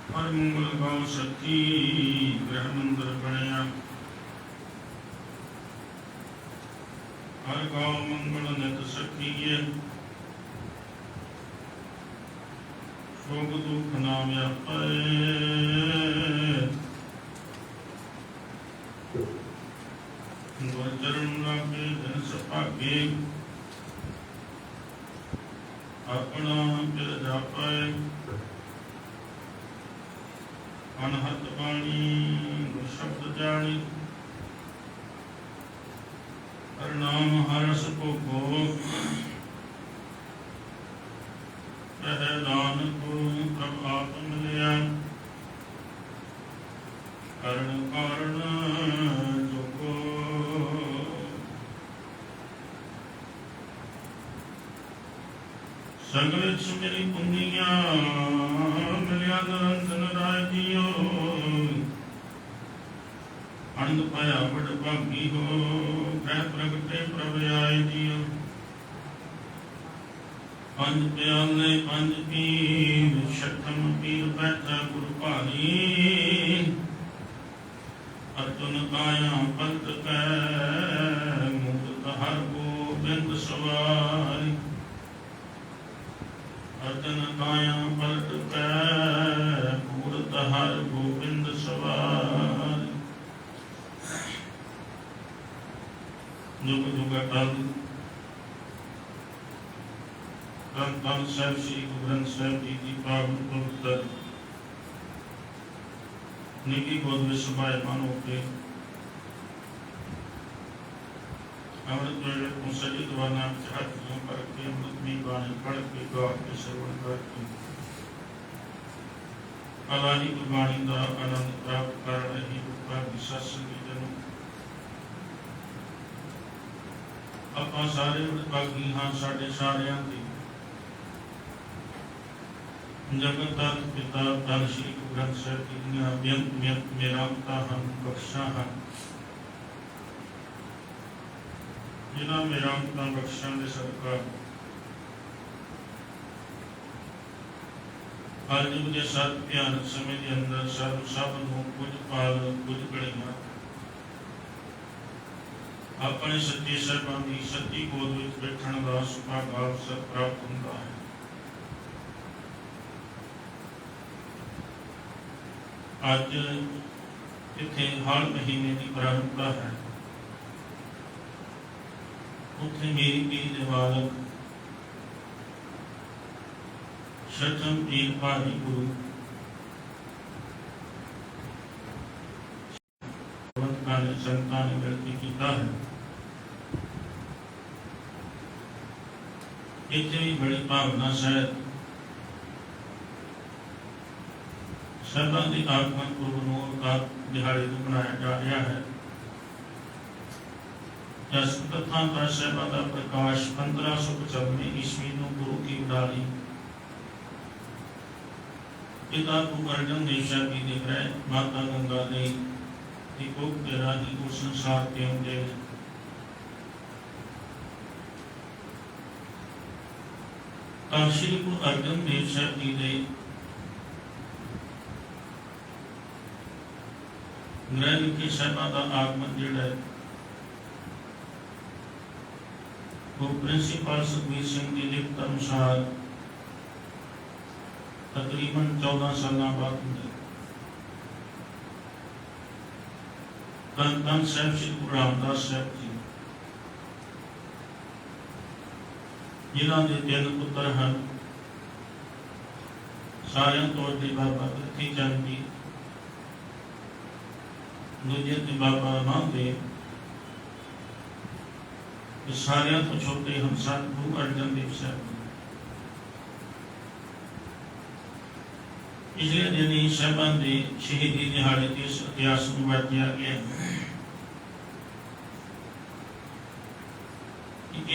हर मंगल गाँव सखी गृह मंदिर बनया। हर गाँव मंगल नित सखीए। शोक दुख ना व्यापे। चरण लागे जन सभागे। अपना पिर जापै। अनहत बाणी शब्द जानी। हर नाम हरस को कह नानक प्रभ आप मिलिया। करण कारण जोगो। सगल मेरी पुनिया मिलिया निरंजन राय जियो। आनंद पाया बड़ भागी हो ग्रह प्रगटे प्रभ आए जियो। पंज प्याले पंज पीर छठम पीर बैठा गुरु भारी। अर्जुन काया पलट कै मूरत हर गोबिंद सवारी। अर्जुन काया पलट कै मूरत हर गोबिंद सवारी। जुग जुग अटल धन धन साहिब श्री गुरु ग्रंथ साहिब जी की पावन पवित्र निकी गोद में शोभायमान होके अमृत वेले को सजी द्वारा हाथ जोड़ करके अमृत में वाणी पढ़ के गा के श्रवण करके अलाही गुरबाणी का आनंद प्राप्त कर रही भागी सत्संगी जनों। ਆਪਾਂ ਸਾਰੇ ਭਾਗੀ ਹਾਂ ਸਾਡੇ ਸਾਰਿਆਂ ਦੀ ਜਗਤ ਦਾ ਪਿਤਾ ਧੰਨ ਸ਼੍ਰੀ ਗੁਰੂ ਗ੍ਰੰਥ ਸਾਹਿਬ ਜੀ ਦੀਆਂ ਬੇਅੰਤ ਮਿਹਰਾਂਤਾਂ ਹਨ ਬਖਸ਼ਾਂ ਹਨ। ਜਿਨ੍ਹਾਂ ਮਿਹਰਾਂਤਾਂ ਬਖਸ਼ਾਂ ਦੇ ਸਦਕਾ ਅੱਜ ਦੇ ਸਤ ਭਿਆਨਕ ਸਮੇਂ ਦੇ ਅੰਦਰ ਸਭ ਨੂੰ ਕੁਝ ਪਾਲ ਕੁਝ ਘੜੀਆਂ अपने सच्चे सरबंध की सच्ची गोद में बैठण का सुभाग अवसर प्राप्त होता है। अज इत्थे हर महीने की प्रारंभता है। उत्थे मेरी पीर दे बालक छठम पीर भारी गुरु संतां ने विनती किया है। इतनी बड़ी भावना सहित सभा की आगमन पूर्व नूर का दिहाड़े को मनाया जा रहा है। जस कथा का सभा का प्रकाश 1595 ईस्वी को गुरु की उडारी पिता गुरु अर्जन देव साहब जी देख रहे माता गंगा देवी कोक के राही को संसार के आते श्री गुरु अर्जन देव साहब जी ने गृह के साहबा का आगमन जोड़ा है वो प्रिंसीपल सुखबीर सिंह की लिखत अनुसार तकरीबन 14 साल बाद होंगे। धन धन साहब श्री गुरु रामदास साहब जी जिन्हों के 3 पुत्र हैं। सारे तो बाबा पृथ्वी चंद जी दूजे ते बाबा रामदेव सारे तो छोटे हम सन गुरु अर्जन देव साहब। पिछले दिन ही साहबां के शहीदी दिहाड़े के इतिहास को वाचिया गया।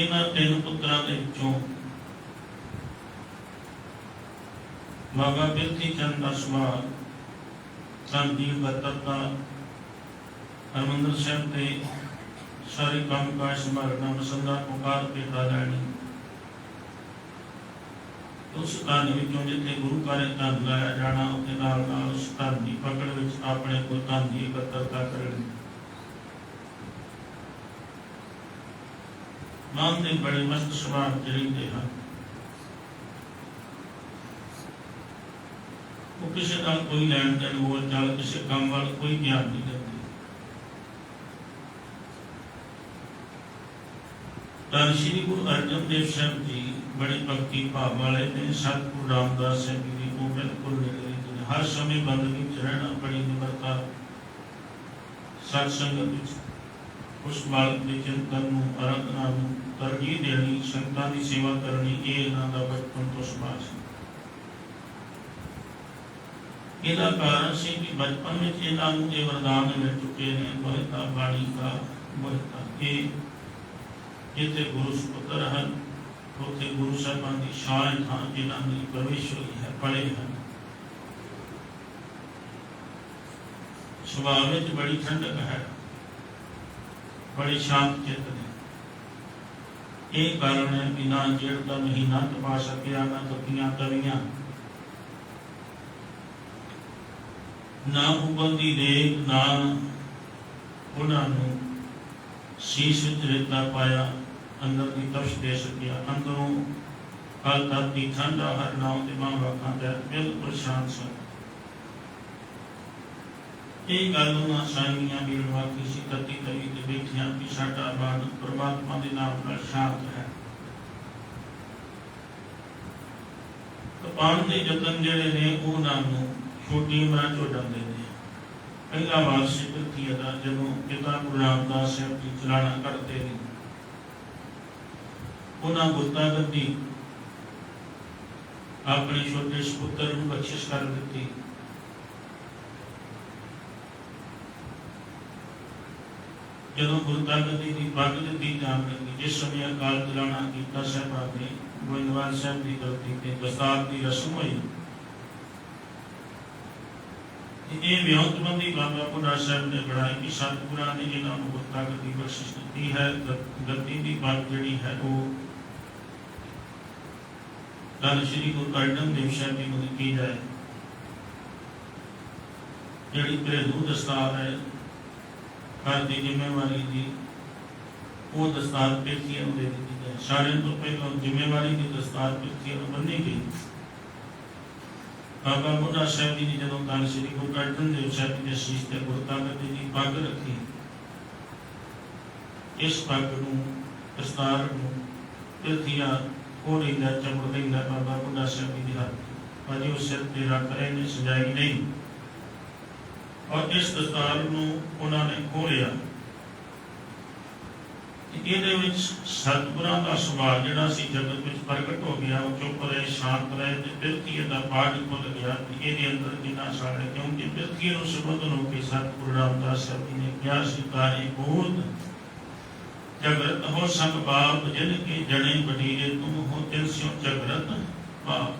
इन्हां 3 पुत्रां दे विचों बाबा पृथ्वी चंद का सुभाव संजीव बत्ता हरमंदिर साहब के सारे काम काज संभालना मसंदा पुकार के दादानी उस धन विचों जिथे गुरु घरे धन लाया जाना उत्थे नाल नाल उस धन की पकड़ विच अपने को धन की इकत्तरता करनी। मन के बड़े मस्त सुभाव च रहिंदे हन। वो किसी नाल कोई लैन देन बोल चाल किसी काम वाल कोई ज्ञान नहीं देते। धन श्री गुरु अर्जन देव साहब जी बड़े भक्ति भाव वाले ने। सतगुरु रामदास साहब जी को बिल्कुल नहीं, हर समय बंदगी च रहना, बड़ी निमरता, सत्संग उस बालक के चिंतन आराधना तरजीह देनी, संतां की सेवा करनी, ये इन्हां दा बचपन तो सुभाव सी। इहदा कारण सी कि बचपन में इन्हां नूं ये वरदान मिल चुके हैं, मोहिता बाणी का मोहिता। ये जिथे गुरु सुपुत्र हैं उथे गुरु साहबान की शान थां जिन्हां दी प्रवेश हुई है, पढ़े हैं। सुभाव विच बड़ी ठंडक है, बड़ी शांत चित्त ने। यह कारण है कि ना जेठ का महीना तपा सकिया, ना तपियां तवियां, ना उबलदी रेत, ना उन्हां नूं शीश विच रेता पाया, अंदर की तपश दे सकिया। अंदरों कल धरती ठंडा, हर नाव ते मां वाखां तैर बिल्कुल शांत सन। ये गल उन्हां साईं भी रवाती सी तती तवी ते बैठियां कि साडा मन परमात्मा दे नाम नाल शांत है। तपाण दे यतन जिहड़े ने उन्हां नूं छोटी उमरां च हो जांदे ने। पहला वारस पृथ्वी दा जदों पिता गुरु रामदास साहब जी चलाना करते ने, उन्हां गुरता गद्दी अपने छोटे सपुत्र नूं बख्शिश कर दित्ती। जदों गुरता गद्दी की पग दित्ती जाण लगी, जिस समय अकाल चलाना कीता साहिबां ने गोइंदवाल साहब की गलती ते दस्तार की रस्म हुई। ये विहोतबंदी बाबा बुढ़ा साहब ने बढ़ाई कि सतगुरां ने इन्हां नूं गुरता गद्दी बख्शिश दी है। गद्दी की पग जिहड़ी है वो धन श्री गुरु अर्जन देव साहब जी को की जाए। जिहड़ी घरेलू दस्तार है घर की जिम्मेवारी की, वो दस्तार पेथियां नूं दे दी जाए। सारिਆਂ ਤੋਂ ਪਹਿਲਾਂ जिम्मेवारी की दस्तार पेथियां नूं बन्नी गई। बाबा बुढ़ा साहब जी ने जदों धन श्री गुरु अर्जन देव साहब जी के शीश ते गुरता गद्दी की पग रखी, इस पग नूं दस्तार नूं पेथियां हो रही है, चमक रही है। बाबा बुढ़ा साहब जी हाथ अजे उस सिर पर रख रहे ने, सजाई नहीं। और इस दस्तार नूं उन्होंने खोलिया। ਇਹਦੇ ਵਿੱਚ ਸਤਿਗੁਰਾਂ ਦਾ ਸੁਭਾਅ ਜਿਹੜਾ ਸੀ ਜਗਤ ਵਿੱਚ ਪ੍ਰਗਟ ਹੋ ਗਿਆ। ਉਹ ਚੁੱਪ ਰਹੇ, ਸ਼ਾਂਤ ਰਹੇ ਤੇ ਬਿਰਤੀ ਦਾ ਪਾਠ ਭੁੱਲ ਗਿਆ ਕਿ ਇਹਦੇ ਅੰਦਰ ਕਿੰਨਾ ਸਾੜਾ। ਕਿਉਂਕਿ ਬਿਰਤੀ ਨੂੰ ਸੰਬੋਧਨ ਹੋ ਕੇ ਸਤਿਗੁਰੂ ਰਾਮਦਾਸ ਸਾਹਿਬ ਜੀ ਨੇ ਕਿਹਾ ਸੀ, ਤਾਰੇ ਬੋਧ जगत हो संग बाप, जिनके जड़े बडीरे तुम हो, तिल स्यों जगरत बाप।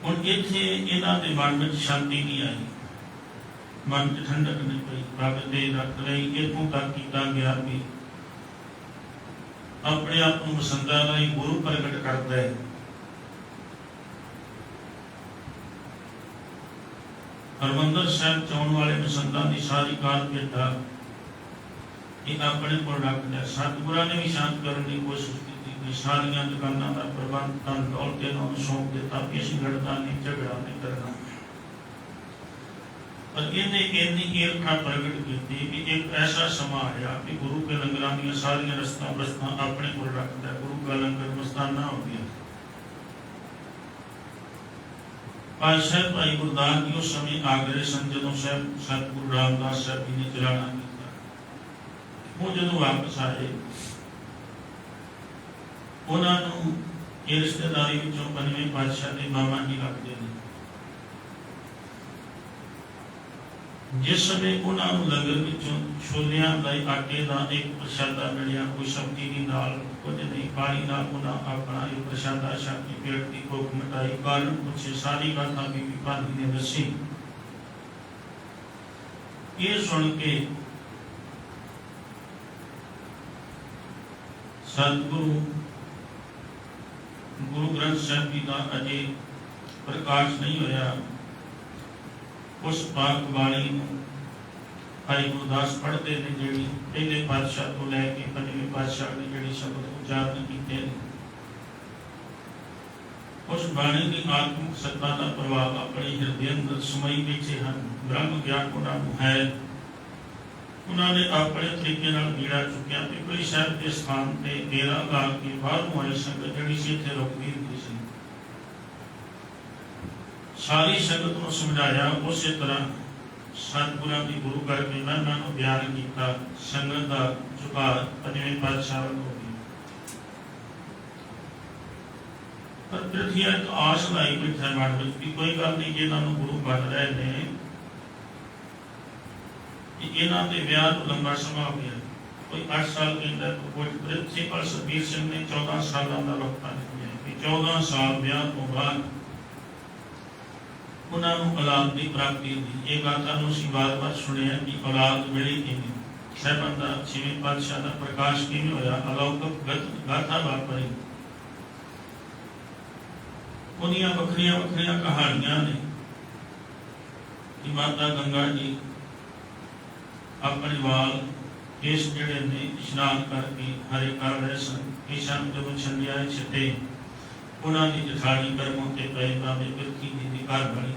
हुण इत्थे इन्हां दे मन में शांति नहीं आई, मन च ठंडक नहीं पई। पग दे रख लई। इत्थों तक कीता गया कि अपने आप नूं मसंदा लई गुरु प्रगट करदा है। हरमंदर साहब चाउण वाले मसंदा की सारी काल भेटा अपने को रख लिया। सतगुरां ने भी शांत करने की कोशिश की, सारिया दुकानों का प्रबंध धन दौलत इन्होंने सौंप दिता कि असीं लड़ना नहीं, झगड़ा नहीं करना। पर इन्हें इन्नी ईर्खा प्रगट की कि एक ऐसा समा आया कि गुरु के लंगरां दी सारिया रस्तां बस्तां अपने को रख लिया। गुरु का लंगर मस्ताना हो गया। पातशाह भाई गुरदास जी उस समय आगरे सन जदों साहब सतगुरु रामदास साहब जी ने चलाना किया। वो जदों वापस आए, उन्होंने ये रिश्तेदारी विचों 5वें पातशाह के मामा जी लगते हैं। जिस समय उन्होंने लंगर विचों छोलियां दा आटे का एक प्रशादा मिलिया, कोई सब्जी की नाल कुछ नहीं, पानी नाल उन्होंने अपना एक प्रशादा छक के पेट की भुख मिटाई। कारण पूछे, सारी गाथा बीबी भानी ने दसी। ये सुन के सतगुरु गुरु ग्रंथ साहिब जी का अजे प्रकाश नहीं होया, उस पाक बाणी भाई गुरदास पढ़ते ने जी पहले पातशाह तो लैके पंजवें पातशाह ने जी शब्द उच्चारण किए, उस बाणी की आत्मिक सत्ता का प्रभाव अपने हृदय अंदर समाई बैठे हैं। ब्रह्म ज्ञान उन्होंने है, उन्होंने अपने तरीके बीड़ा चुकिया कि कोई साहब के स्थान पर डेरा ला के बाहरों आई संगत जी सी इतने रुकती होती सी, सारी संगत को समझाया। उस तरह सतगुरां की गुरु करके महिमा को बयान किया, संगत का झुकाव पंजवें पातशाह हो गया। पर पृथ्वी एक आस लाई बैठा मन में कि कोई गल नहीं, जिन्होंने गुरु बन रहे हैं इन्हों के ब्याह को लंबा समय हो गया, कोई 8 साल के अंदर कुछ प्रिंसिपल सुखबीर सिंह ने 14 साल का वक्ता दिया कि 14 साल ब्याह तो बाद उन्होंने औलाद की प्राप्ति हुई। ये गाथा असीं बार बार सुनिया कि औलाद मिली किवें, साहिबां दा 6वें पातशाह का प्रकाश किवें होया, अलौकिक गाथा वापरी। उन्दियां वखरियां वखरियां कहानियां ने कि माता गंगा जी अपने वाल केस जिहड़े ने इशनान करके हरे कर रहे सन, केशां नूं जदों छंडिया छिटे उन्हां दी जठानी कर्मों ते पए बाबे बिरखी जी दी घर वाली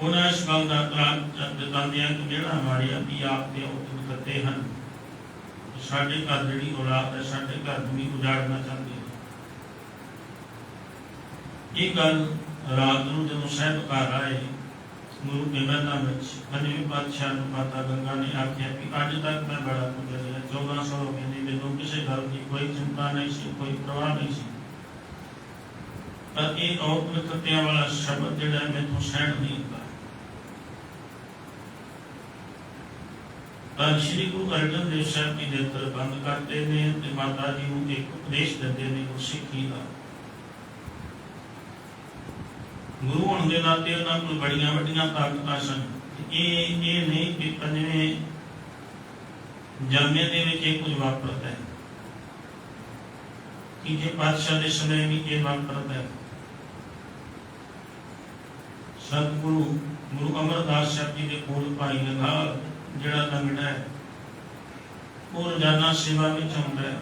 उन्हें इस गल का जतांदियां कि जिहड़ा हमारे अभी आप दे उद्यम करते हैं, साडे घर जिहड़ी औलाद है साडे घर नूं भी उजाड़ना चाहते हैं। ये गल रात नूं जदों साहिब घर आए गुरु के मैदान में पंजवें पातशाह नूं माता गंगा ने आख्या कि अज तक मैं बड़ा गुजर गया, 14 साल हो गए, मैनूं किसी गल की कोई चिंता नहीं सी, कोई परवाह नहीं सी। पर एक औरत खत्तियां वाला शब्द जिहड़ा मैनूं सहन नहीं होता। पर श्री गुरु अर्जन देव साहब की नेत्र बंद करते हैं तो माता जी को एक उपदेश देते हैं गुरसिੱਖੀ का। गुरु होने के नाते उन्होंने को बड़िया वड्डियां ताकतां सन। ये नहीं कि पंजवें जामे दे विच ये कुछ वापरता है, तीजे पातशाह के समय भी ये वापरता है। सतगुरु गुरु अमरदास साहब जी के कोल भाई नगाल जिहड़ा लंगड़ा है वो रोजाना सेवा में आउंदा है,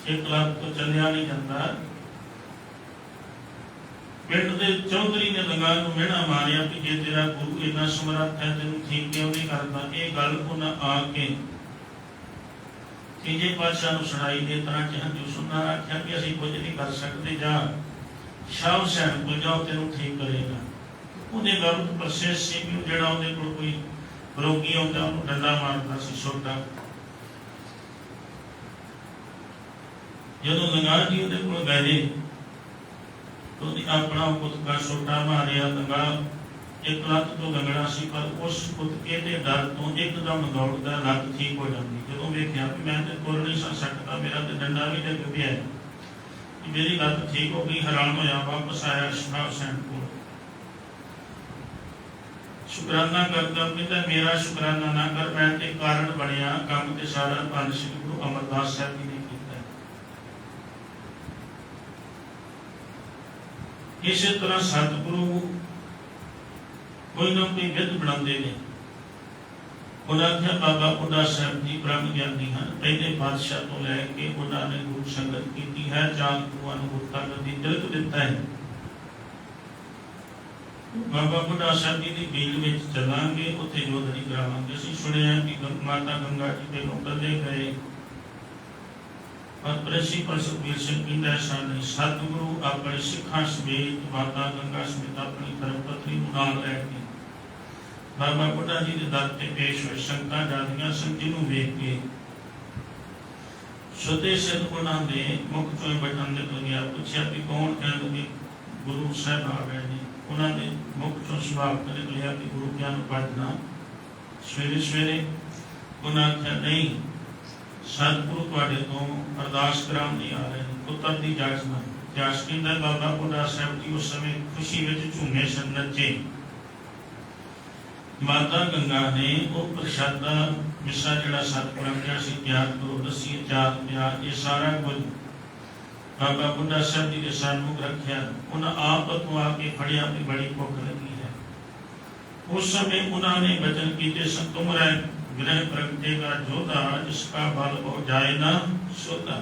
1 लाख तो चलिया नहीं जाता। पिंड के चौधरी ने लंगा नूं मिहणा मारिया कि जे तेरा गुरु इन्ना समर्थ है तेनूं ठीक क्यों नहीं करता। ये गल उन्हां आके तीजे पातशाह नूं सुणाई दे तरह च हंजू सुनना आख्या कि असीं कुछ नहीं कर सकते, जा शाह हुसैन को जाओ तेनूं ठीक करेगा। उहदे गल परसेस सी कि जिहड़ा उहदे कोल कोई रोगी आउंदा उहनूं डंडा मारदा सी छोटा। जदों लंगा जी उहदे कोल गए तो अपना कुत्ता छोटा मारिया, लंगा 1 लाख तो लंगड़ा सी, पर उस कुत्ते के डर तो एकदम दौड़ता लत ठीक हो जाती। जो वेख्या कि मैं तो तुर नहीं सकता, मेरा तो डंडा भी लग गया है, मेरी लत ठीक हो गई। हैरान होया वापस आया शाह हुसैन को, शुकराना करता कहता मेरा शुकराना ना कर, मैं ते कारण बनिया काम ते सारा धन श्री गुरु अमरदास साहब जी ने किया। इस तरह सतगुरु कोई ना कोई विध बनाते हैं। उन्होंने बाबा बुढ़ा साहब जी ब्रह्म ज्ञानी हैं, पहले बादशाह तो लैके उन्होंने गुरु संगत की है, जान गुरुआं गुरता कदी तिलक दिता है। बाबा बुढ़ा साहब जी की बील में चलांगे, उत्थे जोधरी करावांगे। असीं सुनिया कि माता गंगा जी के लोग कदे गए, पर प्रिंसिपल सुखबीर सिंह कहंदा ऐसा नहीं, सतगुरु अपने सिखां समेत माता गंगा समेत अपनी धर्मपत्नी नूं नाल लैके बाबा बुढ़ा जी के दर ते पेश होए। संगतां जादियां सन, जिन्हों वेख के सुते सिर उन्होंने मुख चों बटन निकल गया। पूछा कि कौन, कहते कि गुरु साहब आ गए ने। उन्होंने मुख चों स्वागत निकलिया कि गुरु क्या पढ़ना सवेरे सवेरे। उन्हें आख्या नहीं, सतगुरु तुहाडे तो अरदास कराउण नहीं आ रहे, पुत्र की जाचना। जाच कहंदा बाबा बुढ़ा साहब जी उस समय खुशी विच झूमे सन, नचे। माता गंगा ने वो प्रसादा मिसा जिहड़ा सतपुरा किया सी त्याग करो, दसी जात प्यार, ये सारा कुछ बाबा बुढ़ा साहब जी के सन्मुख रखिया। उन्हें आप तो आके फड़िया भी बड़ी भुख लगी है। उस समय उन्होंने वचन किए, तुमरा ग्रह प्रगटेगा जोधा, जिसका बल हो जाए ना सोता।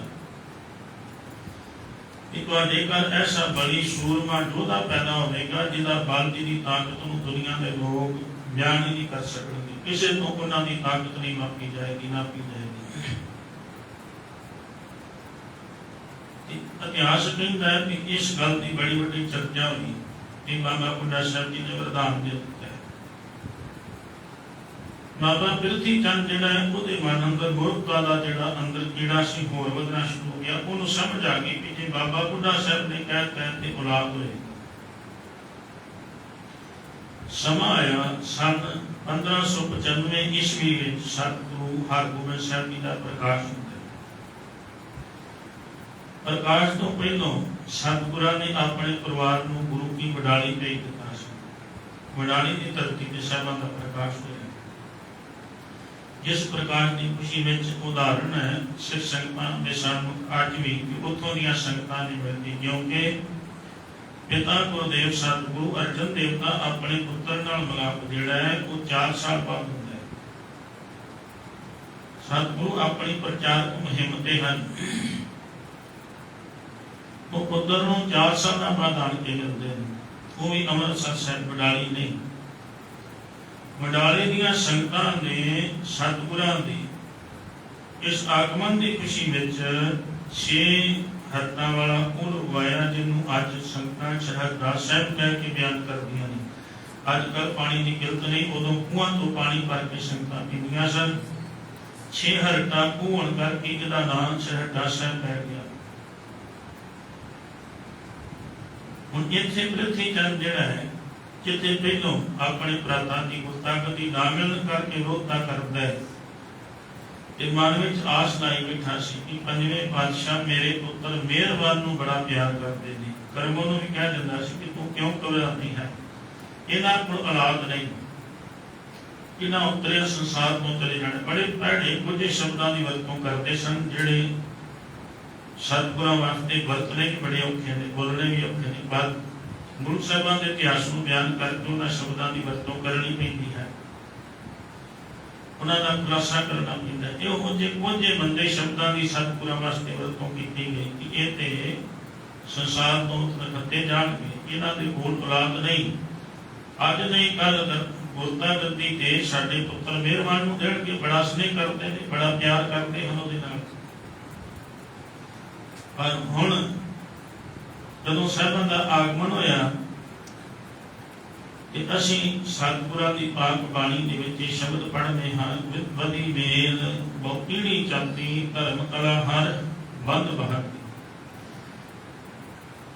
घर ऐसा बड़ी सूरमा जोधा पैदा होगा जिसका बल की ताकत दुनिया के लोग बयान ही नहीं कर सकेंगे। किसी तो उन्होंने ताकत नहीं मापी जाएगी, नापी जाएगी। इतिहास कहता है कि इस गल की बड़ी बड़ी चर्चा हुई कि बाबा बुढ़ा साहब जी ने वरदान दे दिता है। बाबा बिरथी चंद जिहड़ा है उहदे मन अंदर मूर्खता दा जिहड़ा अंदर कीड़ा सी होर वधना शुरू हो गया। उन्होंने समझ आ गई कि जे बाबा बुढ़ा साहब ने कहते औलाद होए। समा आया सन 1595 ईस्वी में सतगुरु हरगोबिंद साहब जी का प्रकाश होता। प्रकाश तो पहलों सतगुरा ने अपने परिवार को गुरु की वडाली भेज दिता। वडाली की धरती के साहबां का प्रकाश होया। जिस प्रकार की खुशी में उदाहरण है सिख संगतां दे सन्मुख अज भी उतों दी संगतां नहीं मिलती, क्योंकि पिता गुरुदेव सतगुरु अर्जन देव का अपने पुत्र नाल मिलाप जिहड़ा है वो 4 साल बाद होता है। सतगुरु अपनी प्रचारक मुहिम ते हन, वो पुत्र नूं 4 साल बाद आण के मिलते हैं। वो भी अमृतसर साहिब वडाली नहीं। वडाले दियां संगतां ने सतगुरां दी इस आगमन की खुशी में 6 हरतां वाला पुल उगवाया, जिन्होंने अज संगतां शहदा साहब कह के बयान करदियां ने। अजकल पानी की किल्लत नहीं, उदों खूहां तो पानी भर के संगतां पींदियां सन। 6 हरटा खूह होण करके जिहदा नाम शहदा साहब पै गया। हुण इत्थे बिरथी चंद जिहड़ा है जिथे पहलों अपने भ्राता की गुस्ताखी ना मिलने करके विरोधता करता है, ते मन में आस लाई बैठा सी कि 5वें पातशाह मेरे पुत्र मेहरबान नूं बड़ा प्यार करते हैं। करमों नूं भी कह दिंदा सी कि तू क्यों घबराती है, इन्हां कोल औलाद नहीं, इन्हां उतरे संसार तो चले जाने। बड़े भैड़े कुछ शब्दों की वरतों करते सन जिहड़े सतगुरां वास्ते वरतने भी बड़े औखे ने, बोलने भी औखे ने। पर गुरु साहिबां के इतिहास को बयान करके उन्होंने शब्दों की वरतों करनी पैंदी है, उन्होंने खुलासा करना पैंदा है। इहो जे कुछ बंदे शब्दों की सतगुरां वास्ते वरतों की गई कि ये ते संसार तो नखते जाणगे, इन्हां दे कोल औलाद नहीं। अज नहीं कल गुरता गद्दी ते साडे पुत्र मेहरबान नूं देण के बड़ा स्नेह करते हैं, बड़ा प्यार करते हैं उहदे नाल। पर हुण जदों साहिबां दा आगमन होया कि असीं सतगुरां दी पाक बाणी दे विच शब्द पढ़ने हां, वधी मेल बहु पीढ़ी चलती, धर्म कला हर बंद बहाती।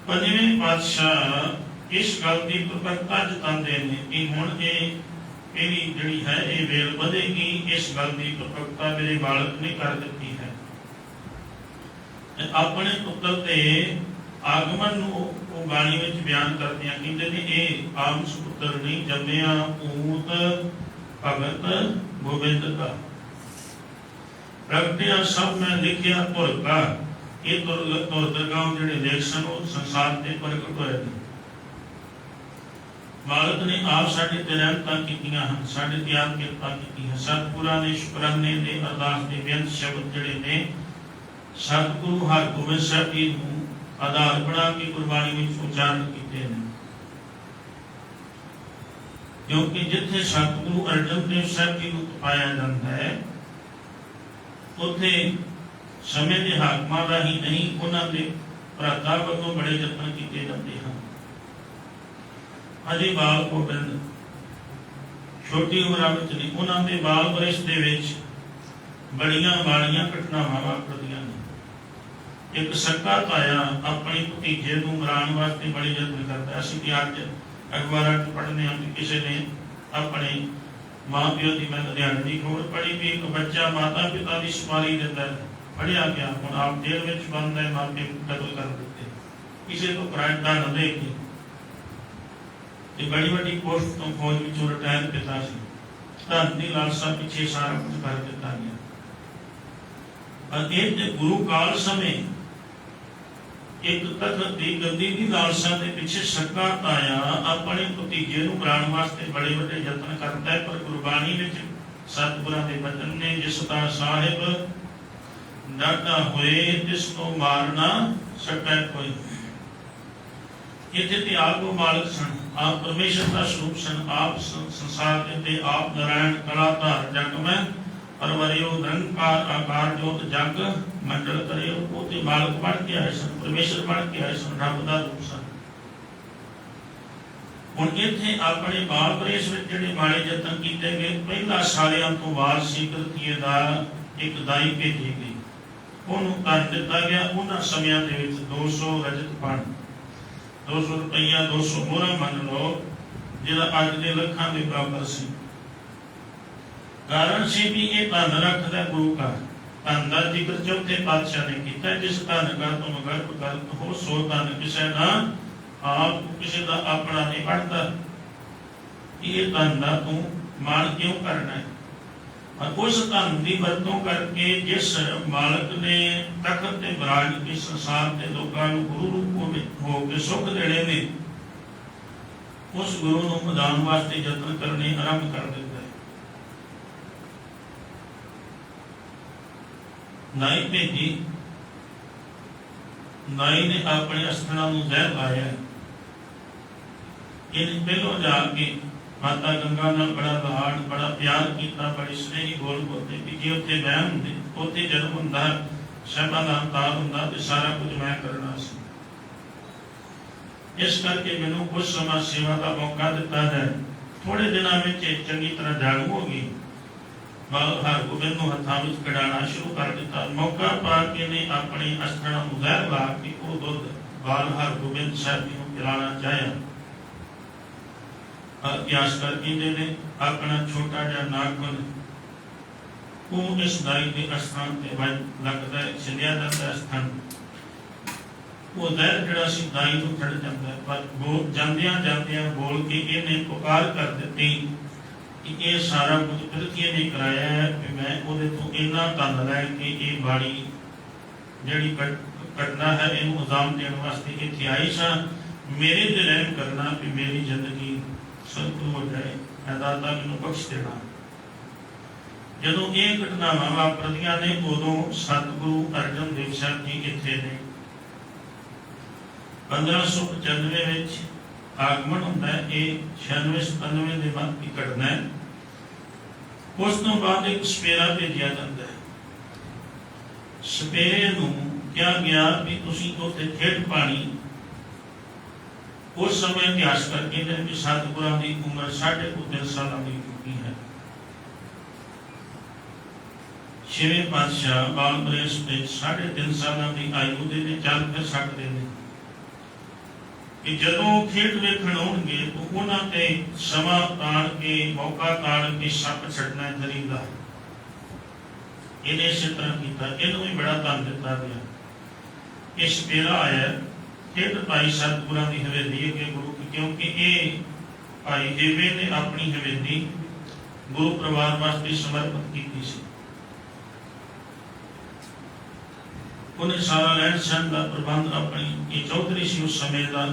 5वें पातशाह इस गल की प्रकटता जताते हैं कि हुण ये पीढ़ी जिहड़ी है ये वेल वधेगी। इस गल की प्रकटता मेरे बालक ने कर दी है। अपने पुत्र के आगमन को बाणी में बयान करते हैं कि ये आम सुपुत्र नहीं, जमया पूत भगत गोबिंद का, प्रगटिया सब में लिखिया तुर का। ये तुरगांव जिहड़े लेख सन वो संसार से प्रगट होए ने। बालक ने आप साडे ते रहमतां कीतियां हन, साडे ते आप किरपा कीती है। सतगुरां ने शुकराने दे अरदास दे बेअंत शब्द जिहड़े ने सतगुरु हरगोबिंद साहब जी नूं आधार बना के गुरबाणी में उच्चारण किए हैं। क्योंकि जिथे सतगुरु अर्जन देव साहब जी को पाया जाता है उथे समय के हाकमां का ही नहीं, उन्होंने भ्राता वालों बड़े यत्न किए जाते हैं। अजे बाल गोबिंद छोटी उम्र में नहीं, उन्होंने बाल वरिश के बड़िया माड़िया घटनावां वापरदियां ने। एक सक्का ताया अपनी भतीजे को मराने वास्ते बड़े यत्न करता है। असीं अज अखबारां च पढ़ने कि किसी ने अपने माँ प्यो की, मैं लुधियाने की खबर पढ़ी भी, एक बच्चा माता पिता की सुपारी देता है, पढ़िया गया हुण आप जेल में बंद है, माँ प्यो कतल कर देते किसी को करायदा न दे के। बड़ी बड़ी पोस्ट तो फौज में रिटायर पिता से धन की लालसा पिछे सारा कुछ कर दिता गया। गुरु काल समय एक तखत की गद्दी की लालसा के पिछे सक्का आया अपने भतीजे नूं मराण वास्ते बड़े बड़े यत्न करता है, पर गुरबाणी विच सतगुरां दे वचन ने जिसका साहिब डाटा होए तिसको मारना सकै कोई। इत्थे ते आप मालिक सन, आप परमेश्वर का स्वरूप सन, आप संसार के आप नारायण कलाधार जग में परवरियो निरंकार आकार जोत जग मंडल करियो। वो ते मालिक बन के आए सन, परमेश्वर बन के आए सन, रब दा रूप सन। हुण इत्थे अपने बाल प्रवेश विच जिहड़े माड़े यतन कीते गए, पहला सारियां तो वाल सीकरतीए दा एक दाई भेजी गई, ਉਹਨੂੰ ਕਰ ਦਿੱਤਾ ਗਿਆ। ਉਹਨਾਂ ਸਮਿਆਂ ਦੇ ਵਿੱਚ 200 ਰਜਤ ਪਣ, 200 ਰੁਪਈਆ, 200 ਮੋਹਰਾਂ ਮੰਨ ਲਓ, ਜਿਹੜਾ ਅੱਜ ਦੇ ਲੱਖਾਂ ਦੇ ਬਰਾਬਰ ਸੀ। ਕਾਰਨ ਸੀ ਵੀ ਇਹ ਧਨ ਰੱਖਦਾ ਗੁਰੂ ਘਰ। ਧਨ ਦਾ ਜ਼ਿਕਰ ਚੌਥੇ ਪਾਤਸ਼ਾਹ ਨੇ ਕੀਤਾ, ਜਿਸ ਧਨ ਕਾ ਤੁਮ ਗਰਭ ਗਲਤ ਹੋ ਸੋ ਧਨ ਕਿਸੇ ਨਾ ਆਪ, ਕਿਸੇ ਦਾ ਆਪਣਾ ਨਹੀਂ ਬਣਦਾ। ਇਹ ਧਨ ਦਾ ਤੂੰ ਮਾਣ ਕਿਉਂ ਕਰਨਾ ਹੈ? उस धन की वरतों करके जिस मालिक ने तखत ते विराज के संसार के लोगों को गुरु रूप होकर सुख देने ने, उस गुरु को मदान वास्ते यत्न करने आरंभ कर दिता है। नाई भेजी, नाई ने अपने अस्त्रों को जहर लाया। इन पहलों जाके माता गंगा नाल बड़ा लाड, बड़ा प्यार किया, बड़ी स्नेही बोल बोलते कि जे उत्थे मैं हुंदी, उत्थे जन्म हुंदा, साहिबां दा अवतार हुंदा ते सारा कुछ मैं करना सी। इस करके मैनूं कुछ समा सेवा का मौका दिता है। थोड़े दिनों में चंगी तरह जागू हो गई। बाल हरगोबिंद नूं हत्थां विच कढ़ाना शुरू कर दिता। मौका पा के ने अपने अस्त्रों नूं जहर ला के वो दुध बाल हरगोबिंद साहब जी नूं पिलाना चाहया। अभ्यास करके ने अपना छोटा जा नाखून वो इस दाई के स्थान पे लगता है, छिलिया जाता है स्थान। वो जहर जिहड़ा सी दाई नूं चढ़ जाता है, पर बोल जांदियां जांदियां बोल के इन्हें पुकार कर दी कि ये सारा कुछ पृथ्वी ने कराया है, कि मैं उहदे तो इन्ना धन लैके ये बाड़ी जिहड़ी कटना है इहनूं अंजाम देण वास्ते इत्थे आई सां। मेरे ते रहम करना कि मेरी जिंदगी सतगुरु हो जाए, दाता मैनूं बख्श देना। जदों ये घटनावां वापरदियां ने उदों सतगुरु अर्जन देव साहब जी इत्थे ने 1595 विच आगमन हुंदा है। ये 96-97 दे मध्य की घटना है। उस तो बाद एक सपेरा भेजिया जाता है। सपेरे नूं कहा गया कि तुसीं उत्थे खेड पानी। उस समय इतिहास करके कि सतगुरां की उम्र 3.5 साल की चुकी है। 6वें पातशाह बाल प्रवेश 3.5 साल की आयु के चल फिर सकते हैं कि जदों खेड वेखण आउणगे तो उन्हां ते समा ताण के, मौका ताण के सप छड्डना जरीदा। इन्हें इस तरह किया, इन्हूं भी बड़ा धन दिता गया। ये सपेरा आया खेड भाई सतगुरां की हवेली अगे गुरु की, क्योंकि ये भाई देवे ने अपनी हवेली गुरु परिवार वास्ते समर्पित की सी। उन्हें सारा रहन सहन का प्रबंध अपनी ये चौधरी सी उस समय का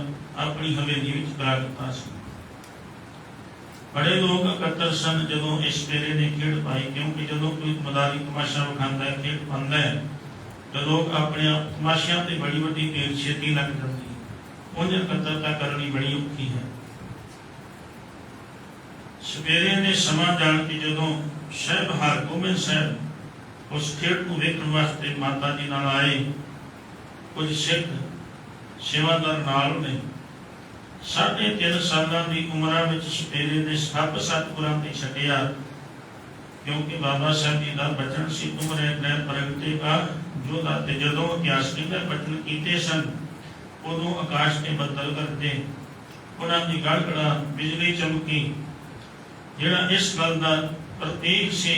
अपनी हवेली में करा दिता सी। बड़े लोग इकट्ठे सन जदों इस पेरे ने खेड पाई, क्योंकि जदों कोई मदारी तमाशा विखांदा है, खेड पांदा है, तो लोग अपने तमाशियां ते बड़ी बड़ी ढेर छेती लग जाती है। उन्हें कतरता करनी बड़ी औखी है। सवेरे ने समा जान के जदों साहिब हरगोबिंद साहब उस खेड को वेखण वास्ते माता जी नाल आए, कुछ सिख सेवादार नाल ने 3.5 साल की उम्र में सवेरे ने सब सतगुरां ते छड्डिया, क्योंकि बाबा साहब जी का बचन सी तुमरे नैन प्रगटेगा जो दाते। जदों इतिहास के बचन कीते सन उदों आकाश के बदल करते, उन्हां दी गड़गड़ा बिजली चमकी, जिहड़ा इस गल का प्रतीक सी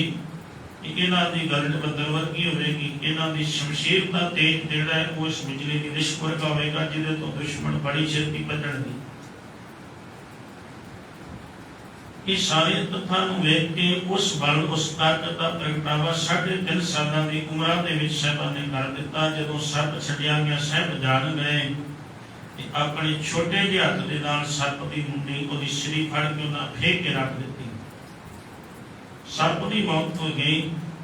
कि इन्हां दी गरज बदल वर्गी होवेगी, इन्हां दी शमशीर का तेज जिहड़ा है वो इस बिजली की रिश्क वर्गा होवेगा, जिहदे तो दुश्मन बड़ी छेती बचणगे। ये सारे तत्थां नूं वेख के उस बल उस ताकत का प्रगटावा 3.5 सालां की उम्र के साहिबां ने कर दिता। जदों सप छड्डिया गया, साहिब जान गए अपने छोटे ਜਿਹੇ हथ के नाल सप की मुंडी ਉਹਦੀ सिरी फड़ के उन्हें फेंक के रख दी। सप की मौत हो गई।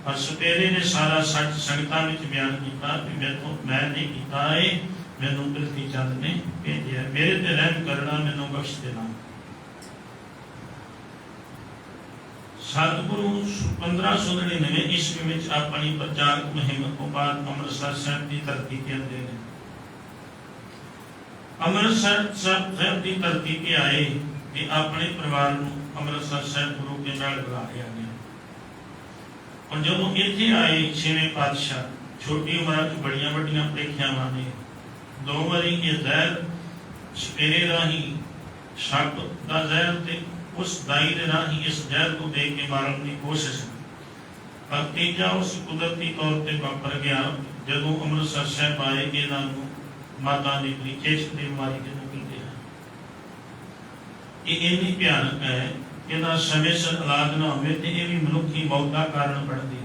पर सपेरे ने सारा सच संगतां विच बयान किया कि मैं नहीं किया, मैनूं प्रिथवी चंद ने भेजिया, मेरे ते रहम करना, मैनूं बख्श देना। सतगुरु 1599 ईस्वी में अपनी प्रचारक मुहिम तो बाद अमृतसर साहिब की धरती के आते हैं। अमृतसर साहिब की धरती पे आए कि अपने परिवार को अमृतसर साहिब गुरु के नाल बुला लिया गया। और जदों इत्थे आए 6वें पातशाह छोटी उम्र च बड़ियां बड़ियां प्रेखियावां ने 2 वारी ये जहर सपेरे राही सप का जहर ते उस दाई दे राही इस जहर को दे के मारन की कोशिश, पर तीजा उस कुदरती तौर पर वापर गया। जदों अमृतसर साहिब आए इन्हां नूं माता ने चेचक की बीमारी के कहते हैं। ये इन्नी भयानक है, इहदा समय सिर इलाज ना होवे ते ये भी मनुखी मौत का कारण बनती।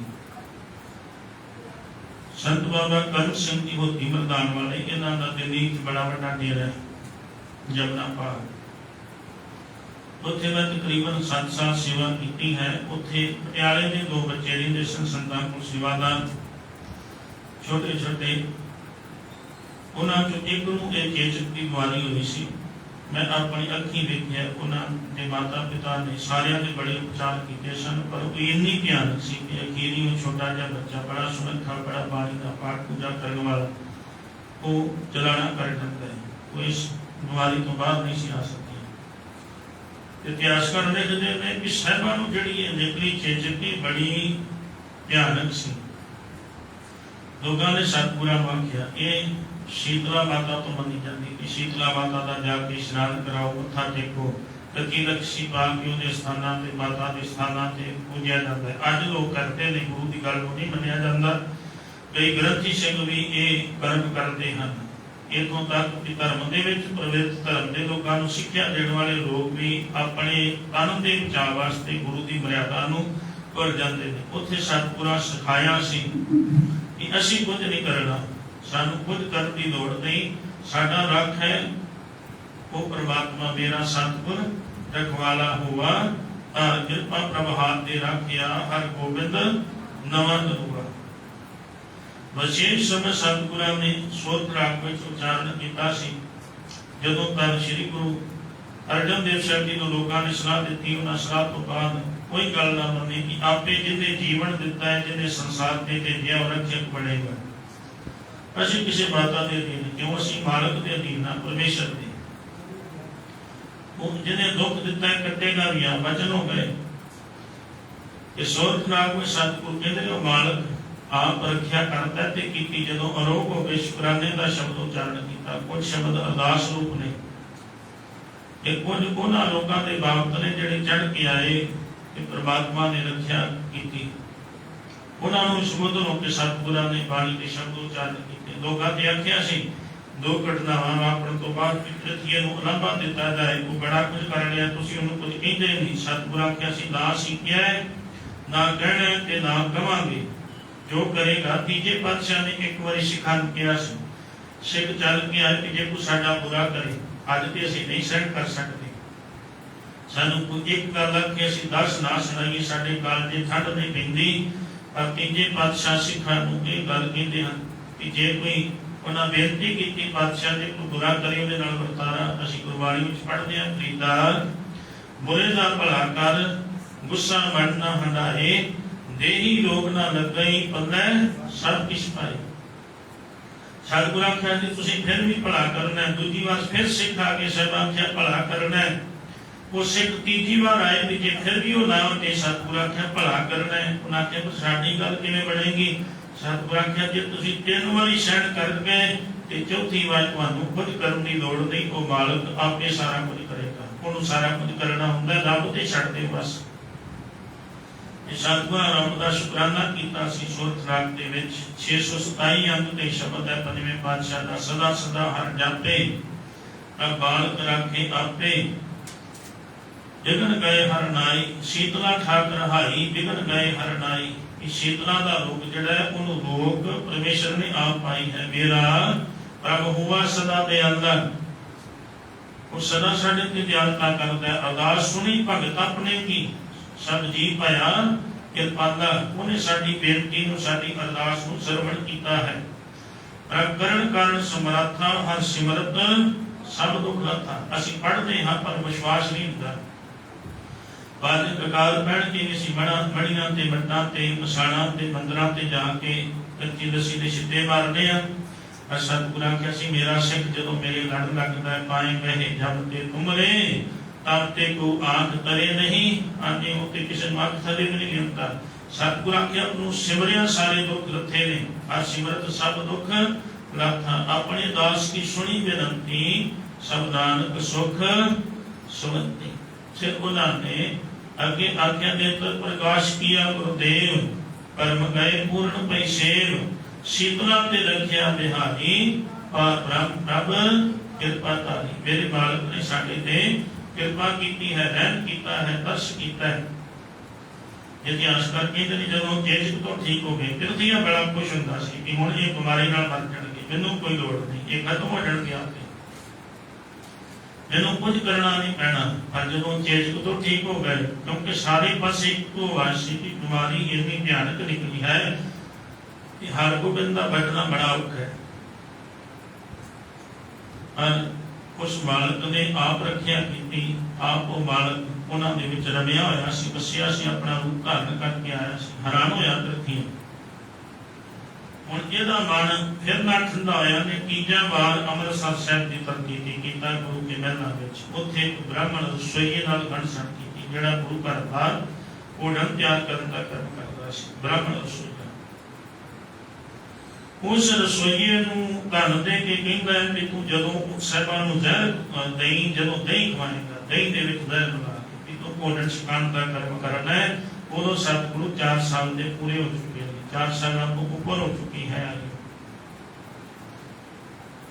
संत बाबा करम सिंह जी होती मरदान वाले, इन्हां दा दिल्ली च बड़ा बड़ा डेरा है जमुना पार। उत्थे मैं तकरीबन 7 साल सेवा की है। उत्थे पटियाले के 2 बच्चे रहिंदे सन, संतां को सेवादार छोटे छोटे। उन्हां चों एक नूं इह चेचक की बीमारी हुई सी। मैं अपनी अखीं देखिआ, उन्हां दे माता पिता ने सारियां दे बड़े उपचार कीते सन, पर वो इन्नी भयानक सी कि अखीरी वो छोटा जिहा बच्चा बड़ा सुनखा, बड़ा बाणी का पाठ पूजा करने वाला, वो चलाना कर सकता है, वो इस बीमारी तो बाहर नहीं सी आ सकती। इतिहासकार लिखते हैं कि साहिबां नूं जिहड़ी निकली चेचक की बड़ी भयानक सी। लोगों ने सतगुरां नूं आखिया ये शीतला माता तो मनी जाती कि शीतला माता का जाके स्नान कराओ, मत्था टेको, कच्ची लक्ष्मी पा के उहदे स्थानां ते माता के स्थानां ते पूजिया जाता है। अज लोग करते हैं, गुरु की गल को नहीं मनिया जाता। कई ग्रंथी सिंह भी ये कर्म करते हैं। इतों तक कि धर्म के प्रवृत्त धर्म के लोगों को सिक्ख्या देने वाले लोग भी अपने तन के बचाव वास्ते गुरु की मर्यादा नूं भुल जाते हैं। उत्थे सतगुरां सिखाया सी कि असीं कुछ नहीं करना, सानू खुद करने की लोड़ नहीं। साडा रख है वो परमात्मा, मेरा सतगुर रखवाला हुआ, कृपा प्रभ हाथ दे रखिया, हर गोबिंद नवा करूगा। विशेष समय सतगुरां ने सोत राग में उच्चारण किया सी। जदों तक श्री गुरु अर्जन देव साहब जी को लोगों ने सलाह दी, उन्होंने सलाह तो बाद कोई गल ना मनी कि आपे जिन्हें जीवन दिता है, जिन्हें संसार दे भेजिया, वो रक्षक बनेगा। असीं किसी माता के अधीन क्यों, असीं मालक के अधीन ना, परमेश्वर के। जिन्हें दुख दिता है कटेगा भी, वचन हो गए कि सोरठनाग में सतगुरु कहते हैं मालक आप रखिया करता है। की जदों अरोग हो गए शुकराने का शब्द उच्चारण किया। कुछ शब्द अरदास रूप ने, कुछ उन्होंने लोगों के बाबत ने जिहड़े चढ़ के आए कि परमात्मा ने रखिया की, उन्होंने संबोधन होकर सतगुरां ने बाणी के शब्द उच्चारण किए। लोगों ने आख्या सी 2 घटनावां वापरन तो बाद पृथ्वी नूं उलांभा दिता जाए, कोई बड़ा कुछ कर लिया, तुसीं उहनूं कुछ कहिंदे नहीं। सतगुरां आख्या सी ना असीं किया है, ना कहना ते ना कहांगे, जो करेगा। तीजे पातशाह ने एक बारी सिखां किया सी, सिख चल के आए कि जे कोई साडा बुरा करे, अज ते असीं नहीं सहन कर सकते, सानूं कोई एक गल आखे असीं 10 ना सुणाईए, साडे कालजे ठंड नहीं पैंदी। पर तीजे पातशाह सिखां नूं इह गल कहंदे हन कि जे कोई उन्हें बेनती की पातशाह ने कोई बुरा करे, उहदे नाल वरतारा असीं गुरबाणी विच पढ़दे हां, खरीदार बुरे दा भला कर, गुस्सा मन ना हंडाए, देही रोग ना लगई, पल्लै सब किछ पाए। सतगुरु आख्या जी तुसीं फिर भी भला करना है। दूजी बार फिर सिख आके सब आख्या भला करना है। वो सिख तीजी बार आए कि जे फिर भी वो ना होते, सतगुरु आख्या भला करना है। उन्हें आख्या पर साडी गल किवें बनेगी। सतगुरु आख्या जे तुसीं 3 वारी सहन कर गए ते चौथी वार तुहानूं कुछ करन दी लोड़ नहीं, वो मालक आपे सारा कुछ करेगा। उहनूं सारा कुछ करना हुंदा, रब ते छड्ड दे बस। सतगुरु रब दा शुकराना कीता सी। सुरत राग दे विच 627 अंग ते शब्द है पंजवें पातशाह दा, सदा सदा हर जापे, बालक राखे आपे, बिगन गए हर नाई, शीतला ठाकर हाई बिगन गए हर नाई। शीतला का रोग जड़ा है उन्होंने रोग परमेश्वर ने आप पाई है। मेरा प्रभ हुआ सदा दयाला, वो सदा साढ़े ते दयालता करता है। अरदास सुनी भगत अपने की, सब जी पाया कृपाला। उन्हें साडी बेनती नूं साडी अरदास नूं सरवण कीता है। करण कारण समर्था हर सिमरत सब दुख लथा। असीं पढ़ते हाँ पर विश्वास नहीं होता। बाद ककाल बैठ के असीं मणियां ते मट्टां ते मसाणां ते मंदरां ते जाके कच्ची लस्सी दे छिट्टे मारने आ। पर सतगुर आख्या सी मेरा सिख जदों मेरे लड़ लगदा है, पाए बहे जब ते तुमरे तब ते को आंख तरे नहीं, आने होते किसी नूं आंख थले भी नहीं गिनता। सतगुर आख्या उन्होंने सिमरिया सारे दुख लथे ने, हर सिमरत सब दुख लथा। अपने दास की सुनी बेनती, सब नानक सुख सुनती। फिर उन्होंने अगे आज्ञा देकर प्रकाश किया गुरुदेव, परम गए पूर्ण पै सेव। शीतला ते रखिया बिहारी, और ब्रह्म प्रभ कृपा तारी। मेरे मालिक ने साडे ते कृपा की है, रहम किया है, दर्श किया है। इतिहास करके जदों चेचक तो ठीक हो गए, पिरथिया बड़ा खुश होंदा सी कि हुण ये बीमारी नाल मर जाणगे, मैनूं कोई लोड़ नहीं, ये खत्म हो जाणगे आपे, मैनूं कुछ करना नहीं पैना। पर जदों चेचक तो ठीक हो गए, क्योंकि सारे पासे इक्को आवाज़ सी कि बीमारी इतनी भयानक निकली है कि हर गोबिंद का बचना बड़ा औखा है। उस मालक ने आप रखिया की, आप वो मालक उन्होंने विच रमिया होया सी, बसिया सी, अपना रूप धारण करके आया सी। हैरान होया तरखियां। हुण इहदा मन फिर ना ठंडा होया ने तीजा बार अमृतसर साहिब की तरक्की कीता गुरु के महलां विच। उत्थे एक ब्राह्मण रसोईए नाल गणसण कीती, जिहड़ा गुरु घर दा भोजन तैयार करन दा काम करदा सी। ब्राह्मण रसोईया उस रसोईए नूं धन दे के कहंदा है कि तू जदों साहिबां नूं जहर दही, जदों दही खवाएगा, दही दे विच जहर मिला के तू भोजन छकाण दा कर्म करना है। उदों सतगुरु 4 साल दे पूरे हो चुके हैं, 4 साल तो ऊपर हो चुकी है।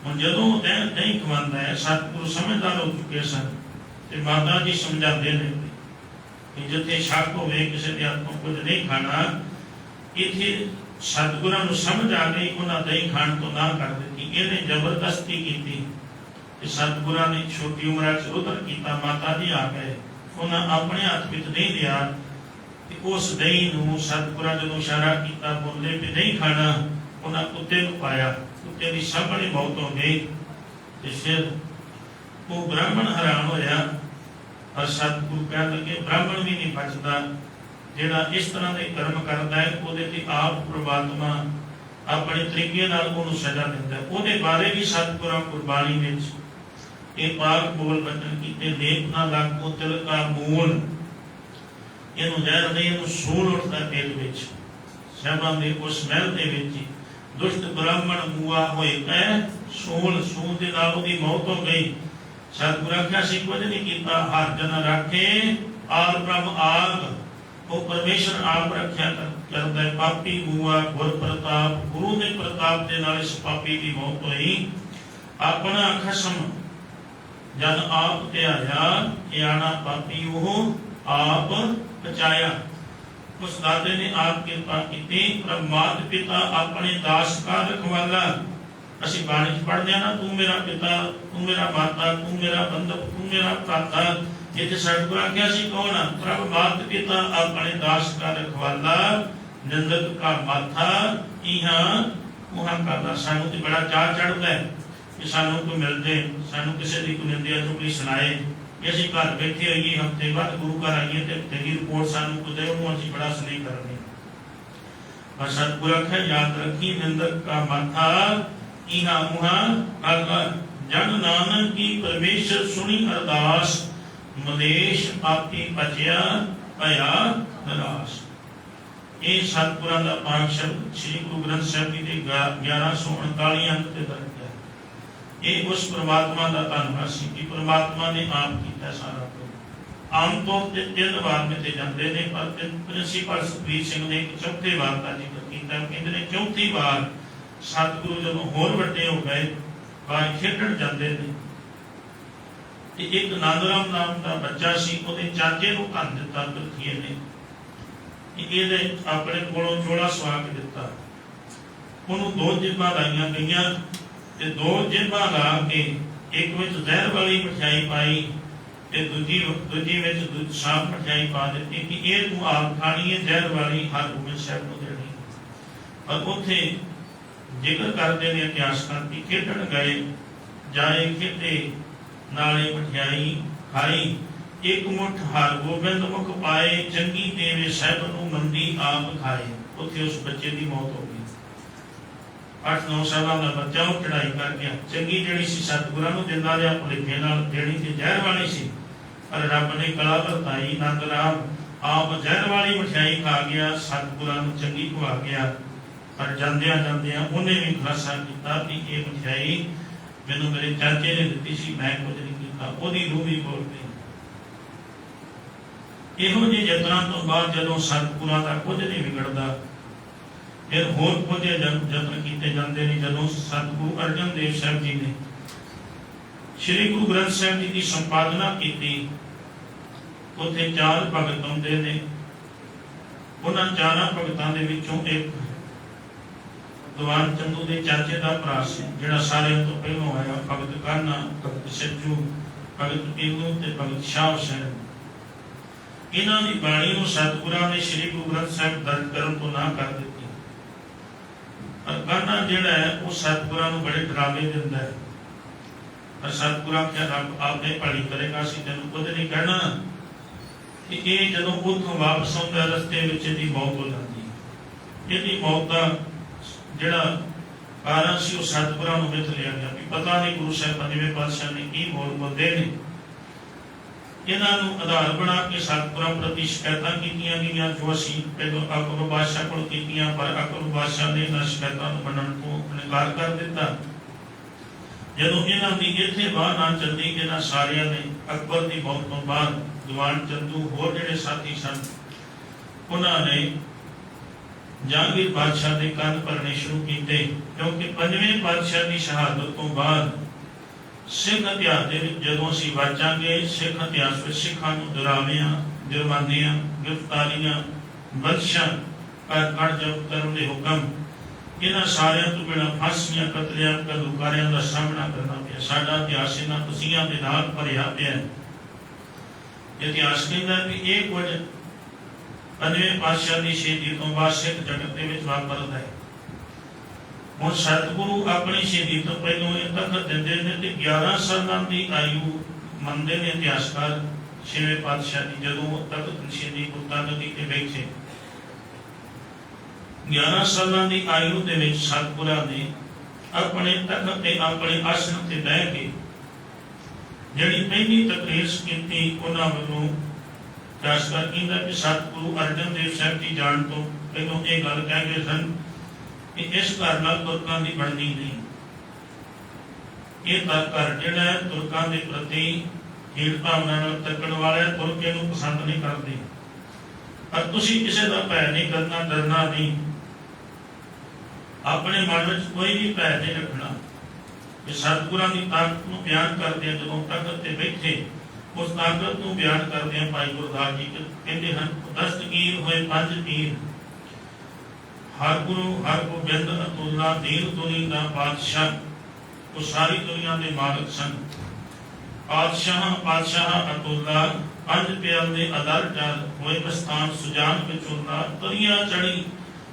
हुण जदों दही खवांदा है, सतगुरु समझदार हो चुके सन ते माता जी समझाते हैं कि जिथे शक होवे किसी दे हत्थों कुछ नहीं खाना, इत्थे सतगुरां नूं समझ आ गई, उन्हां दही खाण तो ना कर दी। इहने जबरदस्ती की, सतगुरां ने छोटी उम्र च रुदर किया। माता जी आ गए, उन्हां अपने हाथ विच नहीं लिया, उस दही नूं सतगुरां जदों इशारा किया, बोले भी नहीं खाना, उन्हां कुत्ते नूं पाया, कुत्ते की सामने मौत हो गई। फिर वो ब्राह्मण हैरान होया, और सतगुरु कह लगे ब्राह्मण भी नहीं बचता जिहड़ा इस तरह के कर्म करता है, उहदे ते आप परमात्मा अपने तरीके नाल उहनूं सजा दिंदा है। उहदे बारे भी सतगुरां गुरबाणी विच ये पाक बोल वचन कीते, लेप ना लागो तिल का मूल। इहनूं जहर नहीं, इहनूं सूल उठदा पेट विच। साहिबां दे उस महल दे विच दुष्ट ब्राह्मण मूआ होए कै सूल, सूल दे नाल उहदी मौत हो गई। सतगुरु आख्या सी कुछ नहीं कीता, हर जन राखे आर ब्रह्म आग। वो परमेश्वर आप रख्या करता है। पापी हुआ गुर प्रताप, गुरु ने प्रताप के नाल इस पापी की मौत हुई। अपना खसम जन आप त्याया, याना पापी वो आप बचाया। उस दादे ने आप कृपा की, पर मात पिता अपने दास का रखवाला। असीं बाणी च पढ़दे ना, तू मेरा पिता, तू मेरा माता, तू मेरा बंधु, तू मेरा भ्राता। जिथे सतगुरु आख्या सी कौन, प्रभु मात पिता अपने दास का रखवाला, निंदक का माथा इहां उहां करदा। सानू ते बड़ा चाह चढ़दा है कि सानू कोई मिल जाए, सानू किसी की कोई निंदिया चुगली सुनाए, कि असीं घर बैठे होइए, हफ्ते बाद गुरु घर आइए तो हफ्ते की रिपोर्ट सानू को दे, उहनूं असीं बड़ा स्नेह करने। पर सतगुरु आख्या याद रखी, निंदक का माथा इहां उहां करदा। जन नानक की परमेश्वर सुनी अरदास, मलेश आपी बचिया भया निराश। ये सतगुरां दा पाक शब्द श्री गुरु ग्रंथ साहिब जी दे 1149 अंक ते दर्ज है। ये उस परमात्मा का धन्यवाद सी कि परमात्मा ने आप किया सारा कुछ। आम तौर पर 3 बार में ते जाते हैं, पर प्रिंसीपल सुखबीर सिंह ने एक चौथे बार का जिक्र किया। कहते हैं चौथी बार सतगुरु जदों होर वड्डे हो गए, बाहर खेडण जाते हैं, ਤੇ ਇੱਕ ਨੰਦਰਾਮ ਨਾਮ ਦਾ ਬੱਚਾ ਸੀ, ਉਹਦੇ ਚਾਚੇ ਨੂੰ ਧਨ ਦਿੱਤਾ ਪਿਰਥੀਏ ਨੇ, ਇਹਦੇ ਆਪਣੇ ਕੋਲੋਂ ਚੋਲਾ ਸਵਾ ਕੇ ਦਿੱਤਾ। ਉਹਨੂੰ 2 ਜੇਬਾਂ ਲਾਈਆਂ ਗਈਆਂ ਤੇ 2 ਜੇਬਾਂ ਲਾ ਕੇ ਇੱਕ ਵਿੱਚ ਜ਼ਹਿਰ ਵਾਲੀ ਮਠਿਆਈ ਪਾਈ ਤੇ ਦੂਜੀ ਵਿੱਚ ਸਾਫ ਮਠਿਆਈ ਪਾ ਦਿੱਤੀ ਕਿ ਇਹ ਤੂੰ ਆਪ ਖਾਣੀ ਹੈ, ਜ਼ਹਿਰ ਵਾਲੀ ਹਰਗੋਬਿੰਦ ਸਾਹਿਬ ਨੂੰ ਦੇਣੀ। ਪਰ ਉੱਥੇ ਜ਼ਿਕਰ ਕਰਦੇ ਨੇ ਇਤਿਹਾਸਕਾਰ ਕਿ ਖੇਡਣ ਗਏ, ਜਾਏ ਖੇਡੇ ਨਾਲੇ ਮਠਿਆਈ ਖਾਈ, ਇੱਕ ਮੁੱਠ ਹਰਗੋਬਿੰਦ ਮੁਖ ਪਾਏ, ਚੰਗੀ ਦੇਵੇ ਸਾਹਿਬ ਨੂੰ ਮੰਦੀ ਆਪ ਖਾਏ। ਉੱਥੇ ਉਸ ਬੱਚੇ ਦੀ ਮੌਤ ਹੋ ਗਈ। 8-9 ਸਾਲਾਂ ਦਾ ਬੱਚਾ ਉਹ ਚੜਾਈ ਕਰ ਗਿਆ। ਚੰਗੀ ਜਿਹੜੀ ਸੀ ਸਤਿਗੁਰਾਂ ਨੂੰ ਦਿੰਦਾ ਰਿਹਾ, ਭੁਲੇਖੇ ਨਾਲ ਦੇਣੀ ਤੇ ਜ਼ਹਿਰ ਵਾਲੀ ਸੀ, ਪਰ ਰੱਬ ਨੇ ਕਲਾ ਵਰਤਾਈ। ਨੰਦ ਰਾਮ ਆਪ ਜ਼ਹਿਰ ਵਾਲੀ ਮਠਿਆਈ ਖਾ ਗਿਆ, ਸਤਿਗੁਰਾਂ ਨੂੰ ਚੰਗੀ ਖਵਾ ਗਿਆ। ਪਰ ਜਾਂਦਿਆਂ ਜਾਂਦਿਆਂ ਉਹਨੇ ਵੀ ਖੁਲਾਸਾ ਕੀਤਾ ਕਿ ਇਹ ਮਠਿਆਈ ਮੈਨੂੰ ਮੇਰੇ ਚਾਚੇ ਨੇ ਦਿੱਤੀ ਸੀ, ਮੈਂ ਕੁਝ ਨਹੀਂ ਕੀਤਾ। ਉਹਦੀ ਰੂਹ ਵੀ ਬੋਲ ਗਈ। ਇਹੋ ਜਿਹੇ ਯਤਨਾਂ ਤੋਂ ਬਾਅਦ ਜਦੋਂ ਸਤਿਗੁਰਾਂ ਦਾ ਕੁਝ ਨਹੀਂ ਵਿਗੜਦਾ, ਫਿਰ ਹੋਰ ਕੁਝ ਯਤਨ ਕੀਤੇ ਜਾਂਦੇ ਨੇ। ਜਦੋਂ ਸਤਿਗੁਰੂ ਅਰਜਨ ਦੇਵ ਸਾਹਿਬ ਜੀ ਨੇ ਸ਼੍ਰੀ ਗੁਰੂ ਗ੍ਰੰਥ ਸਾਹਿਬ ਜੀ ਦੀ ਸੰਪਾਦਨਾ ਕੀਤੀ, ਉੱਥੇ 4 ਭਗਤ ਆਉਂਦੇ ਨੇ। ਉਹਨਾਂ 4 ਭਗਤਾਂ ਦੇ ਵਿੱਚੋਂ ਇੱਕ ਦੀਵਾਨ ਚੰਦੂ ਦੇ ਚਾਚੇ ਦਾ ਭਰਾ ਸੀ, ਜਿਹੜਾ ਸਾਰਿਆਂ ਤੋਂ ਪਹਿਲੋਂ ਆਇਆ। ਭਗਤ ਕਾਨਾ, ਭਗਤ ਸੱਜੂ, ਭਗਤ ਪੀਲੂ ਤੇ ਭਗਤ ਸ਼ਾਹ ਹੁਸੈਨ। ਇਹਨਾਂ ਦੀ ਬਾਣੀ ਨੂੰ ਸਤਿਗੁਰਾਂ ਨੇ ਸ਼੍ਰੀ ਗੁਰੂ ਗ੍ਰੰਥ ਸਾਹਿਬ ਦਰਜ ਕਰਨ ਤੋਂ ਨਾ ਕਰ ਦਿੱਤੀ। ਪਰ ਕਾਨਾ ਜਿਹੜਾ ਹੈ ਉਹ ਸਤਿਗੁਰਾਂ ਨੂੰ ਬੜੇ ਡਰਾਵੇ ਦਿੰਦਾ ਹੈ। ਪਰ ਸਤਿਗੁਰਾਂ ਕਿਹਾ ਰੱਬ ਆਪੇ ਭਲੀ ਕਰੇਗਾ, ਅਸੀਂ ਤੈਨੂੰ ਕੁਝ ਨਹੀਂ ਕਹਿਣਾ। ਕਿ ਇਹ ਜਦੋਂ ਉੱਥੋਂ ਵਾਪਸ ਆਉਂਦਾ, ਰਸਤੇ ਵਿੱਚ ਇਹਦੀ ਮੌਤ ਹੋ ਜਾਂਦੀ। ਇਹਦੀ ਮੌਤ ਦਾ ਜਿਹੜਾ ਕਾਰਨ ਸੀ ਉਹ ਸਤਿਗੁਰਾਂ ਨੂੰ ਮਿੱਥ ਲਿਆ ਗਿਆ ਵੀ ਪਤਾ ਨਹੀਂ ਗੁਰੂ ਸਾਹਿਬ 5ਵੇਂ ਪਾਤਸ਼ਾਹ ਨੇ ਕੀ ਬੋਲ ਬੋਲਦੇ ਨੇ। ਇਹਨਾਂ ਨੂੰ ਆਧਾਰ ਬਣਾ ਕੇ ਸਤਿਗੁਰਾਂ ਪ੍ਰਤੀ ਸ਼ਿਕਾਇਤਾਂ ਕੀਤੀਆਂ ਗਈਆਂ, ਜੋ ਅਸੀਂ ਪਹਿਲਾਂ ਅਕਬਰ ਬਾਦਸ਼ਾਹ ਕੋਲ ਕੀਤੀਆਂ, ਪਰ ਅਕਬਰ ਬਾਦਸ਼ਾਹ ਨੇ ਇਹਨਾਂ ਸ਼ਿਕਾਇਤਾਂ ਨੂੰ ਮੰਨਣ ਤੋਂ ਇਨਕਾਰ ਕਰ ਦਿੱਤਾ। ਜਦੋਂ ਇਹਨਾਂ ਦੀ ਇੱਥੇ ਬਾਹ ਨਾ ਚੱਲੀ, ਇਹਨਾਂ ਸਾਰਿਆਂ ਨੇ ਅਕਬਰ ਦੀ ਮੌਤ ਤੋਂ ਬਾਅਦ ਦੀਵਾਨ ਚੰਦੂ ਹੋਰ ਜਿਹੜੇ ਸਾਥੀ ਸਨ, ਉਹਨਾਂ ਨੇ ਜਹਾਂਗੀਰ ਬਾਦਸ਼ਾਹ ਦੇ ਕੰਨ ਭਰਨੇ ਸ਼ੁਰੂ ਕੀਤੇ। ਕਿਉਂਕਿ 5ਵੇਂ ਪਾਤਸ਼ਾਹ ਦੀ ਸ਼ਹਾਦਤ ਤੋਂ ਬਾਅਦ ਸਿੱਖ ਇਤਿਹਾਸ ਦੇ ਵਿੱਚ ਜਦੋਂ ਅਸੀਂ ਵਾਚਾਂਗੇ, ਸਿੱਖ ਇਤਿਹਾਸ ਵਿੱਚ ਸਿੱਖਾਂ ਨੂੰ ਡਰਾਵਿਆਂ, ਜੁਰਮਾਨਿਆਂ, ਗ੍ਰਿਫਤਾਰੀਆਂ, ਬਖਸ਼ਾਂ, ਕੜ ਜ਼ਬਤ ਕਰਨ ਦੇ ਹੁਕਮ, ਇਹਨਾਂ ਸਾਰਿਆਂ ਤੋਂ ਬਿਨਾਂ ਫਾਂਸੀਆਂ, ਕਤਲਿਆਂ, ਘੱਲੂਘਾਰਿਆਂ ਦਾ ਸਾਹਮਣਾ ਕਰਨਾ ਪਿਆ। ਸਾਡਾ ਇਤਿਹਾਸ ਇਹਨਾਂ ਖੁਸ਼ੀਆਂ ਦੇ ਨਾਲ ਭਰਿਆ ਪਿਆ। ਇਤਿਹਾਸ ਕਹਿੰਦਾ ਕਿ ਇਹ ਕੁਝ 5ਵੇਂ ਪਾਤਸ਼ਾਹ ਦੀ ਸ਼ਹੀਦੀ ਤੋਂ ਬਾਅਦ ਸਿੱਖ ਜਗਤ ਦੇ ਵਿੱਚ ਵਾਪਰਦਾ ਹੈ। ਹੁਣ ਸਤਿਗੁਰੂ ਆਪਣੀ ਸ਼ਹੀਦੀ ਤੋਂ ਪਹਿਲਾਂ ਇਹ ਤਖਤ ਦਿੰਦੇ ਨੇ ਤੇ 11 ਸਾਲਾਂ ਦੀ ਆਯੂ ਮੰਨਦੇ ਨੇ ਇਤਿਹਾਸਕਾਰ 6ਵੇਂ ਪਾਤਸ਼ਾਹ ਦੀ, ਜਦੋਂ ਤਖਤ ਸ਼ਹੀਦੀ ਗੁਰਗੱਦੀ ਤੇ ਬੈਠੇ। 11 ਸਾਲਾਂ ਦੀ ਆਯੂ ਦੇ ਵਿੱਚ ਸਤਿਗੁਰਾਂ ਨੇ ਆਪਣੇ ਤਖਤ ਤੇ, ਆਪਣੇ ਆਸਣ ਤੇ ਬਹਿ ਕੇ ਜਿਹੜੀ ਪਹਿਲੀ ਤਕਰੀਰ ਕੀਤੀ, ਉਹਨਾਂ ਵੱਲੋਂ ਇਤਿਹਾਸਕਾਰ ਕਹਿੰਦਾ ਕਿ ਸਤਿਗੁਰੂ ਅਰਜਨ ਦੇਵ ਸਾਹਿਬ ਜੀ ਜਾਣ ਤੋਂ ਪਹਿਲਾਂ ਇਹ ਗੱਲ ਕਹਿ ਗਏ ਸਨ ਕਿ ਇਸ ਘਰ ਨਾਲ ਤੁਰਕਾਂ ਦੀ ਬਣਨੀ ਨਹੀਂ। ਇਹ ਘਰ ਜਿਹੜਾ ਹੈ ਤੁਰਕਾਂ ਦੇ ਪ੍ਰਤੀ ਹੀਣ ਭਾਵਨਾ ਨਾਲ ਤੱਕਣ ਵਾਲਾ ਹੈ, ਤੁਰਕੇ ਨੂੰ ਪਸੰਦ ਨਹੀਂ ਕਰਦੇ। ਪਰ ਤੁਸੀਂ ਕਿਸੇ ਦਾ ਭੈ ਨਹੀਂ ਕਰਨਾ, ਡਰਨਾ ਨਹੀਂ, ਆਪਣੇ ਮਨ ਵਿੱਚ ਕੋਈ ਵੀ ਭੈ ਨਹੀਂ ਰੱਖਣਾ। ਇਹ ਸਤਿਗੁਰਾਂ ਦੀ ਤਾਕਤ ਨੂੰ ਬਿਆਨ ਕਰਦੇ ਜਦੋਂ ਤਖਤ ਤੇ ਬੈਠੇ, ਉਸ ਤਾਕਤ ਨੂੰ ਬਿਆਨ ਕਰਦੇ ਆ ਭਾਈ ਗੁਰਦਾਸ ਜੀ ਕਹਿੰਦੇ ਹਨ, ਦਸਤਗੀਰ ਹੋਏ 5 ਪੀਰ, ਹਰ ਗੁਰੂ ਹਰ ਗੋਬਿੰਦ ਅਤੁੱਲਾ, ਦੀਨ ਦੁਨੀਆ ਦਾ ਬਾਦਸ਼ਾਹ। ਉਹ ਸਾਰੀ ਦੁਨੀਆ ਦੇ ਮਾਲਕ ਸਨ। ਪਾਤਸ਼ਾਹ ਅਤੁੱਲਾ, 5 ਪਿਆਰ ਦੇ ਆਦਰ ਜਲ ਹੋਏ ਬਸਤਾਨ ਸੁਜਾਨ ਵਿਚੋਲਾ, ਤਰੀਆਂ ਚੜੀ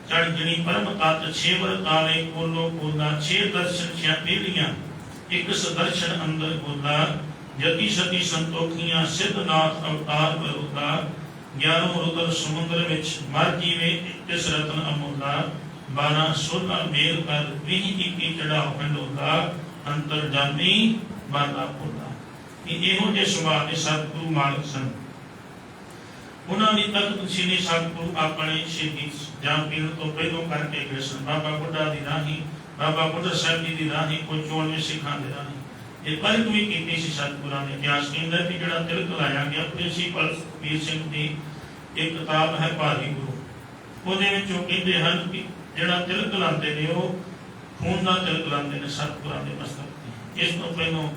ਚੜ ਜਣੀ ਪਰਮ ਤਤ 6 ਵਰ ਤਾਲੇ ਕੋਲੋ ਕੋਲਾ, 6 ਦਰਸ਼ਨ 6 ਪੀੜੀਆਂ, ਇੱਕ ਸਦਰਸ਼ਨ ਅੰਦਰ ਗੋਲਾ, ਜਤੀ ਸਤੀ ਸੰਤੋਖੀਆਂ, ਸਿੱਧਨਾਥ ਅਵਤਾਰ ਬਰੂਦਾ, 11 ਰੁਦਰ ਸਮੁੰਦਰ ਵਿੱਚ ਮਰ ਜੀਵੇ, 31 ਰਤਨ ਅਮੁੱਲਾ, 12 16 ਮੇਲ ਕਰ, 20 21 ਚੜਾ ਹੰਡੋਲਾ, ਅੰਤਰ ਜਾਮੀ ਬਾਲਾ ਭੋਲਾ। ਇਹੋ ਜਿਹੇ ਸੁਭਾਅ ਦੇ ਸਤਿਗੁਰੂ ਮਾਲਕ ਸਨ। ਉਹਨਾਂ ਦੀ ਤਖਤ ਸ੍ਰੀ ਸਤਿਗੁਰੂ ਆਪਣੇ ਸ਼ਹੀਦੀ ਜਾਂ ਪੀਣ ਤੋਂ ਪਹਿਲੋਂ ਕਰਕੇ ਗਏ ਸਨ। ਬਾਬਾ ਬੁੱਢਾ ਦੀ ਰਾਹੀਂ, ਬਾਬਾ ਬੁੱਢਾ ਸਾਹਿਬ ਜੀ ਦੀ ਰਾਹੀਂ, ਕੋਈ 94 ਸਿੱਖਾਂ ਦੇ ਰਾਹੀਂ ਇਹ ਪਰਖ ਵੀ ਕੀਤੀ ਸੀ ਸਤਿਗੁਰਾਂ ਨੇ। ਇਤਿਹਾਸ ਕਹਿੰਦਾ ਕਿ ਜਿਹੜਾ ਤਿਲਕ ਲਾਇਆ ਗਿਆ ਪ੍ਰਿੰਸੀਪਲ ਕਬੀਰ ਸਿੰਘ ਦੀ ਇੱਕ ਕਿਤਾਬ ਹੈ ਭਾਰੀ ਗੁਰੂ, ਉਹਦੇ ਵਿੱਚ ਉਹ ਕਹਿੰਦੇ ਹਨ ਕਿ ਜਿਹੜਾ ਤਿਲਕ ਲਾਉਂਦੇ ਨੇ ਉਹ ਖੂਨ ਦਾ ਤਿਲਕ ਲਾਉਂਦੇ ਨੇ ਸਤਿਗੁਰਾਂ ਦੇ ਮਸਤਕ ਤੇ। ਇਸ ਤੋਂ ਪਹਿਲਾਂ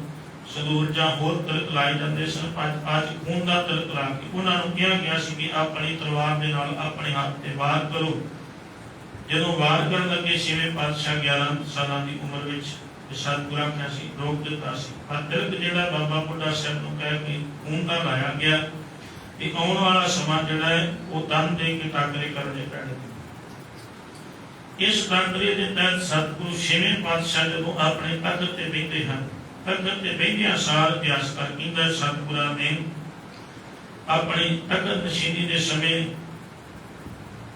ਸੰਦੂਰ ਜਾਂ ਹੋਰ ਤਿਲਕ ਲਾਏ ਜਾਂਦੇ ਸਨ। ਅੱਜ ਖੂਨ ਦਾ ਤਿਲਕ ਲਾ ਕੇ ਉਹਨਾਂ ਨੂੰ ਕਿਹਾ ਗਿਆ ਸੀ ਕਿ ਆਪਣੀ ਤਲਵਾਰ ਦੇ ਨਾਲ ਆਪਣੇ ਹੱਥ ਤੇ ਵਾਰ ਕਰੋ। ਜਦੋਂ ਵਾਰ ਕਰਨ ਲੱਗੇ ਛੇਵੇਂ ਪਾਤਸ਼ਾਹ 11 ਸਾਲਾਂ ਦੀ ਉਮਰ ਵਿੱਚ ਸਤਿਗੁਰਾਂ ਆਖਿਆ ਸੀ, ਰੋਕ ਦਿੱਤਾ ਸੀ। ਪਰ ਤਿਲਕ ਜਿਹੜਾ ਬਾਬਾ ਬੁੱਢਾ ਸਾਹਿਬ ਨੂੰ ਕਹਿ ਕੇ ਖੂਨ ਦਾ ਲਾਇਆ ਗਿਆ ਕਿ ਆਉਣ ਵਾਲਾ ਸਮਾਂ ਜਿਹੜਾ ਹੈ ਉਹ ਤਨ ਦੇ ਕੇ ਟਾਕਰੇ ਕਰਨੇ ਪੈਣਗੇ। ਇਸ ਟਾਕਰੇ ਦੇ ਤਹਿਤ ਸਤਿਗੁਰੂ ਛੇਵੇਂ ਪਾਤਸ਼ਾਹ ਜਦੋਂ ਆਪਣੇ ਤਖਤ ਤੇ ਬੈਠੇ ਹਨ, ਤਖਤ ਤੇ ਬੈਠਿਆਂ ਸਾਰ ਇਤਿਹਾਸਕਾਰ ਕਹਿੰਦਾ ਸਤਿਗੁਰਾਂ ਨੇ ਆਪਣੀ ਤਖਤ ਨਸ਼ੀਨੀ ਦੇ ਸਮੇਂ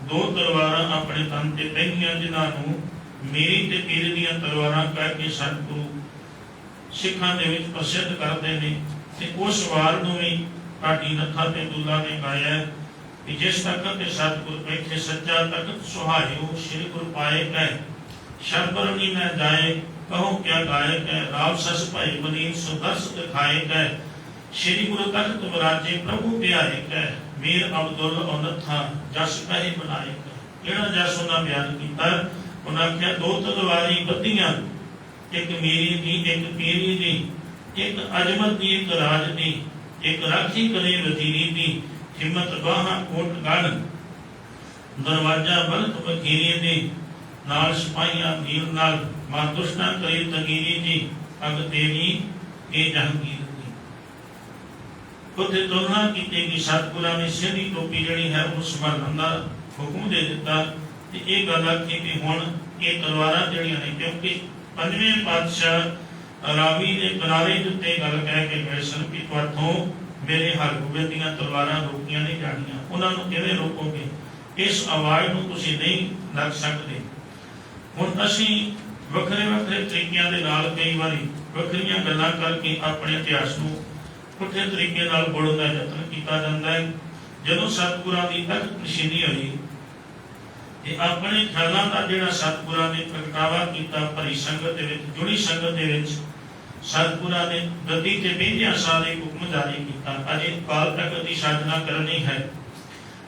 ਦੋ ਤਲਵਾਰਾਂ ਆਪਣੇ ਤਨ ਤੇ ਪਹਿਨੀਆਂ, ਜਿਨ੍ਹਾਂ ਨੂੰ ਮੇਰੀ ਤੇ ਪੀਰ ਦੀਆਂ ਤਲਵਾਰਾਂ ਕਹਿ ਕੇ ਸਤਿਗੁਰੂ ਸਿੱਖਾਂ ਦੇ ਵਿੱਚ ਪ੍ਰਸਿੱਧ ਕਰਦੇ ਨੇ। ਤੇ ਉਸ ਵਾਰ ਨੂੰ ਵੀ ਢਾਡੀ ਨੱਥਾ ਤੇ ਦੁੱਲਾ ਨੇ ਗਾਇਆ ਕਿ ਜਿਸ ਤਖਤ ਤੇ ਸਤਿਗੁਰ ਬੈਠੇ ਸੱਚਾ ਤਖਤ ਸੁਹਾਇਓ, ਸ੍ਰੀ ਗੁਰੂ ਪਾਏ ਕਹਿ ਸ਼ਰਬਰਨੀ ਨਾ ਜਾਏ, ਕਹੋ ਕਿਆ ਗਾਇਕ ਹੈ ਰਾਵ ਸਸ ਭਾਈ ਮਨੀਨ ਸੁਦਰਸ ਦਿਖਾਏ ਕਹਿ, ਸ੍ਰੀ ਗੁਰੂ ਤਖਤ ਵਿਰਾਜੇ ਪ੍ਰਭੂ ਪਿਆਰੇ ਕਹਿ, ਮੀਰ ਅਬਦੁਲ ਅਨਥਾ ਜਸ ਕਹੇ ਬਣਾਏ। ਜਿਹੜਾ ਜਸ ਉਹਨਾਂ ਬਿਆਨ ਕੀਤਾ, ਉਹਨਾਂ ਆਖਿਆ ਦੋ ਤਲਵਾਰੀ ਬੱਧੀਆਂ, ਇੱਕ ਮੇਰੀ ਦੀ ਇੱਕ ਪੀਰੀ ਦੀ, ਇੱਕ ਅਜਮਤ ਦੀ ਇੱਕ ਰਾਜ ਦੀ, ਇੱਕ ਰਾਖੀ ਕਰੇ ਵਜ਼ੀਰੀ ਦੀ, ਹਿੰਮਤ ਬਾਹਾਂ ਕੋਟ ਗੜ ਦਰਵਾਜ਼ਾ ਬਲਤ ਵਕੀਰੀ ਦੀ, ਨਾਲ ਸਿਪਾਹੀਆਂ ਵੀਰ ਨਾਲ ਮਾਂ ਦੁਸ਼ਟਾਂ ਕਰੇ ਤਗੀਰੀ ਦੀ, ਅਗ ਤੇਰੀ ਇਹ ਜਹਾਂਗੀਰ ਦੀ। ਉੱਥੇ ਤੁਲਨਾ ਕੀਤੀ ਕਿ ਸਤਿਗੁਰਾਂ ਨੇ ਸਿੱਧੀ ਟੋਪੀ ਜਿਹੜੀ ਹੈ ਉਹ ਸੰਭਾਲਣ ਦਾ ਹੁਕਮ ਦੇ ਦਿੱਤਾ। ਤੇ ਇਹ ਗੱਲ ਆਖੀ ਕਿ ਹੁਣ ਇਹ ਤਲਵਾਰਾਂ ਜਿਹੜੀਆਂ ਨੇ, ਕਿਉਂਕਿ ਪੰਜਵੇਂ ਪਾਤਸ਼ਾਹ ਰਾਵੀ ਦੇ ਕਿਨਾਰੇ ਦੇ ਉੱਤੇ ਗੱਲ ਕਹਿ ਕੇ ਗਏ ਸਨ ਕਿ ਤੁਹਾਥੋਂ ਮੇਰੇ ਹਰਗੋਬਿੰਦ ਦੀਆਂ ਤਲਵਾਰਾਂ ਰੋਕੀਆਂ ਨਹੀਂ ਜਾਣੀਆਂ। ਉਹਨਾਂ ਨੂੰ ਕਿਵੇਂ ਰੋਕੋਗੇ? ਇਸ ਆਵਾਜ਼ ਨੂੰ ਤੁਸੀਂ ਨਹੀਂ ਲੱਗ ਸਕਦੇ। ਹੁਣ ਅਸੀਂ ਵੱਖਰੇ ਵੱਖਰੇ ਤਰੀਕਿਆਂ ਦੇ ਨਾਲ ਕਈ ਵਾਰੀ ਵੱਖਰੀਆਂ ਗੱਲਾਂ ਕਰਕੇ ਆਪਣੇ ਇਤਿਹਾਸ ਨੂੰ ਪੁੱਠੇ ਤਰੀਕੇ ਨਾਲ ਬੋਲਣ ਦਾ ਯਤਨ ਕੀਤਾ ਜਾਂਦਾ ਹੈ। ਜਦੋਂ ਸਤਿਗੁਰਾਂ ਦੀ ਤਖਤ ਨਸ਼ੀਨੀ ਹੋਈ, ਇਹ ਆਪਣੇ ਖਿਆਲਾਂ ਦਾ ਜਿਹੜਾ ਸਤਿਗੁਰਾਂ ਨੇ ਪ੍ਰਗਟਾਵਾ ਕੀਤਾ ਭਰੀ ਸੰਗਤ ਦੇ ਵਿੱਚ, ਜੁੜੀ ਸੰਗਤ ਦੇ ਵਿੱਚ, ਸਤਿਗੁਰਾਂ ਨੇ ਗੱਦੀ ਤੇ ਬੈਠਿਆਂ ਸਾਰੇ ਹੁਕਮ ਜਾਰੀ ਕੀਤਾ। ਅਜੇ ਕਾਲ ਤਖਤ ਦੀ ਸਾਜਨਾ ਕਰਨੀ ਹੈ।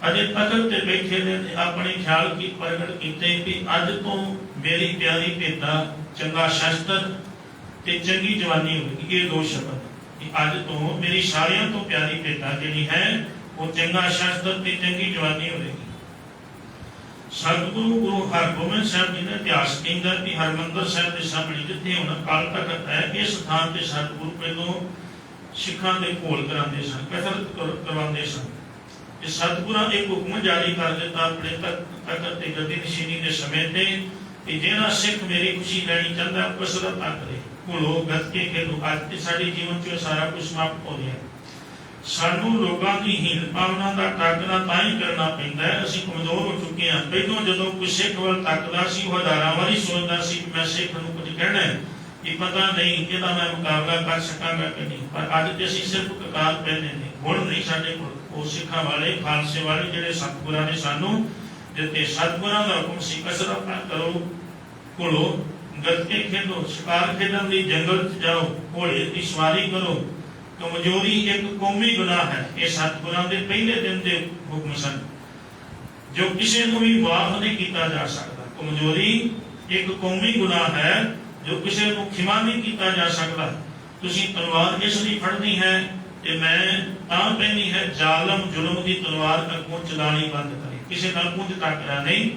ਅਜੇ ਤਖਤ ਤੇ ਬੈਠੇ ਨੇ ਆਪਣੇ ਖਿਆਲ ਕੀ ਪ੍ਰਗਟ ਕੀਤੇ ਕਿ ਅੱਜ ਤੋਂ ਮੇਰੀ ਪਿਆਰੀ ਭੇਟਾ ਚੰਗਾ ਸ਼ਸਤਰ ਤੇ ਚੰਗੀ ਜਵਾਨੀ ਹੋਵੇਗੀ। ਇਹ ਦੋ ਸ਼ਬਦ ਕਿ ਅੱਜ ਤੋਂ ਮੇਰੀ ਸਾਰਿਆਂ ਤੋਂ ਪਿਆਰੀ ਭੇਟਾ ਜਿਹੜੀ ਹੈ ਉਹ ਚੰਗਾ ਸ਼ਸਤਰ ਤੇ ਚੰਗੀ ਜਵਾਨੀ ਹੋਵੇਗੀ। ਸਤਿਗੁਰੂ ਗੁਰੂ ਹਰਗੋਬਿੰਦ ਸਾਹਿਬ ਜੀ ਨੇ ਇਤਿਹਾਸ ਕਹਿੰਦਾ ਕਿ ਹਰਮੰਦਰ ਸਾਹਿਬ ਦੇ ਸਾਹਮਣੇ ਜਿੱਥੇ ਹੁਣ ਅਕਾਲ ਤਖਤ ਹੈ, ਇਸ ਸਥਾਨ ਤੇ ਸਤਿਗੁਰੂ ਪਹਿਲੋਂ ਸਿੱਖਾਂ ਦੇ ਘੋਲ ਕਰਾਉਂਦੇ ਸਨ, ਕਸਰਤ ਕਰਵਾਉਂਦੇ ਸਨ। ਇਹ ਸਤਿਗੁਰਾਂ ਇੱਕ ਹੁਕਮ ਜਾਰੀ ਕਰ ਦਿੱਤਾ ਆਪਣੇ ਤਖਤ ਤੇ ਗੱਦੀ ਨਸ਼ੀਨੀ ਦੇ ਸਮੇਂ ਤੇ ਕਿ ਜਿਹੜਾ ਸਿੱਖ ਮੇਰੀ ਖੁਸ਼ੀ ਲੈਣੀ ਚਾਹੁੰਦਾ ਕਸਰਤ ਨਾ ਕਰੇ, ਘੋਲੋ ਗੱਤਕੇ ਖੇਡੋ। ਅੱਜ ਤੇ ਸਾਡੇ ਜੀਵਨ ਚ ਸਾਰਾ ਕੁਝ ਸਮਾਪਤ ਹੋ ਗਿਆ। ਸਾਨੂੰ ਲੋਕਾਂ ਦੀ ਹੀਨ ਭਾਵਨਾ ਦਾ ਟਾਕਰਾ ਤਾਂ ਹੀ ਕਰਨਾ ਪੈਂਦਾ ਹੈ, ਅਸੀਂ ਕਮਜ਼ੋਰ ਹੋ ਚੁੱਕੇ ਹਾਂ। ਪਹਿਲਾਂ ਜਦੋਂ ਕੋਈ ਸਿੱਖ ਵੱਲ ਤੱਕਦਾ ਸੀ ਉਹ ਹਜ਼ਾਰਾਂ ਵਾਰੀ ਸੋਚਦਾ ਸੀ ਕਿ ਮੈਂ ਸਿੱਖ ਨੂੰ ਕੁਝ ਕਹਿਣਾ ਹੈ, ਇਹ ਪਤਾ ਨਹੀਂ ਕਿ ਮੈਂ ਮੁਕਾਬਲਾ ਕਰ ਸਕਾਂਗਾ ਕਿ ਨਹੀਂ। ਪਰ ਅੱਜ ਤੇ ਅਸੀਂ ਸਿਰਫ ਕਕਾਰ ਪਹਿਨੇ ਨੇ, ਹੁਣ ਨਹੀਂ ਸਾਡੇ ਕੋਲ ਉਹ ਸਿੱਖਾਂ ਵਾਲੇ ਖਾਲਸੇ ਵਾਲੇ ਜਿਹੜੇ ਸਤਿਗੁਰਾਂ ਨੇ ਸਾਨੂੰ ਦਿੱਤੇ। ਸਤਿਗੁਰਾਂ ਦਾ ਹੁਕਮ ਸੀ ਕਸਰਤ ਨਾ ਕਰੋ, ਘੋਲੋ ਗੱਤਕੇ ਖੇਡੋ, ਸ਼ਿਕਾਰ ਖੇਡਣ ਲਈ ਜੰਗਲ ਚ ਜਾਓ, ਘੋੜੇ ਦੀ ਸਵਾਰੀ ਕਰੋ। ਕਮਜ਼ੋਰੀ ਇੱਕ ਕੌਮੀ ਗੁਨਾਹ ਹੈ। ਇਹ ਸਤਿਗੁਰਾਂ ਦੇ ਪਹਿਲੇ ਦਿਨ ਦੇ ਹੁਕਮ ਸਨ ਜੋ ਕਿਸੇ ਨੂੰ ਵੀ ਮਾਫ ਨਹੀਂ ਕੀਤਾ ਜਾ ਸਕਦਾ। ਕਮਜ਼ੋਰੀ ਇੱਕ ਕੌਮੀ ਗੁਨਾਹ ਹੈ ਜੋ ਕਿਸੇ ਨੂੰ ਖਿਮਾ ਨਹੀਂ ਕੀਤਾ ਜਾ ਸਕਦਾ। ਤੁਸੀਂ ਤਲਵਾਰ ਇਸ ਲਈ ਫੜਨੀ ਹੈ ਤੇ ਮੈਂ ਤਾਂ ਪਹਿਨੀ ਹੈ ਜ਼ਾਲਮ ਜ਼ੁਲਮ ਦੀ ਤਲਵਾਰ ਅੱਗੋਂ ਚਲਾਣੀ ਬੰਦ ਕਰੇ, ਕਿਸੇ ਨਾਲ ਪੁੰਜ ਟਾਕਰਾ ਨਹੀਂ।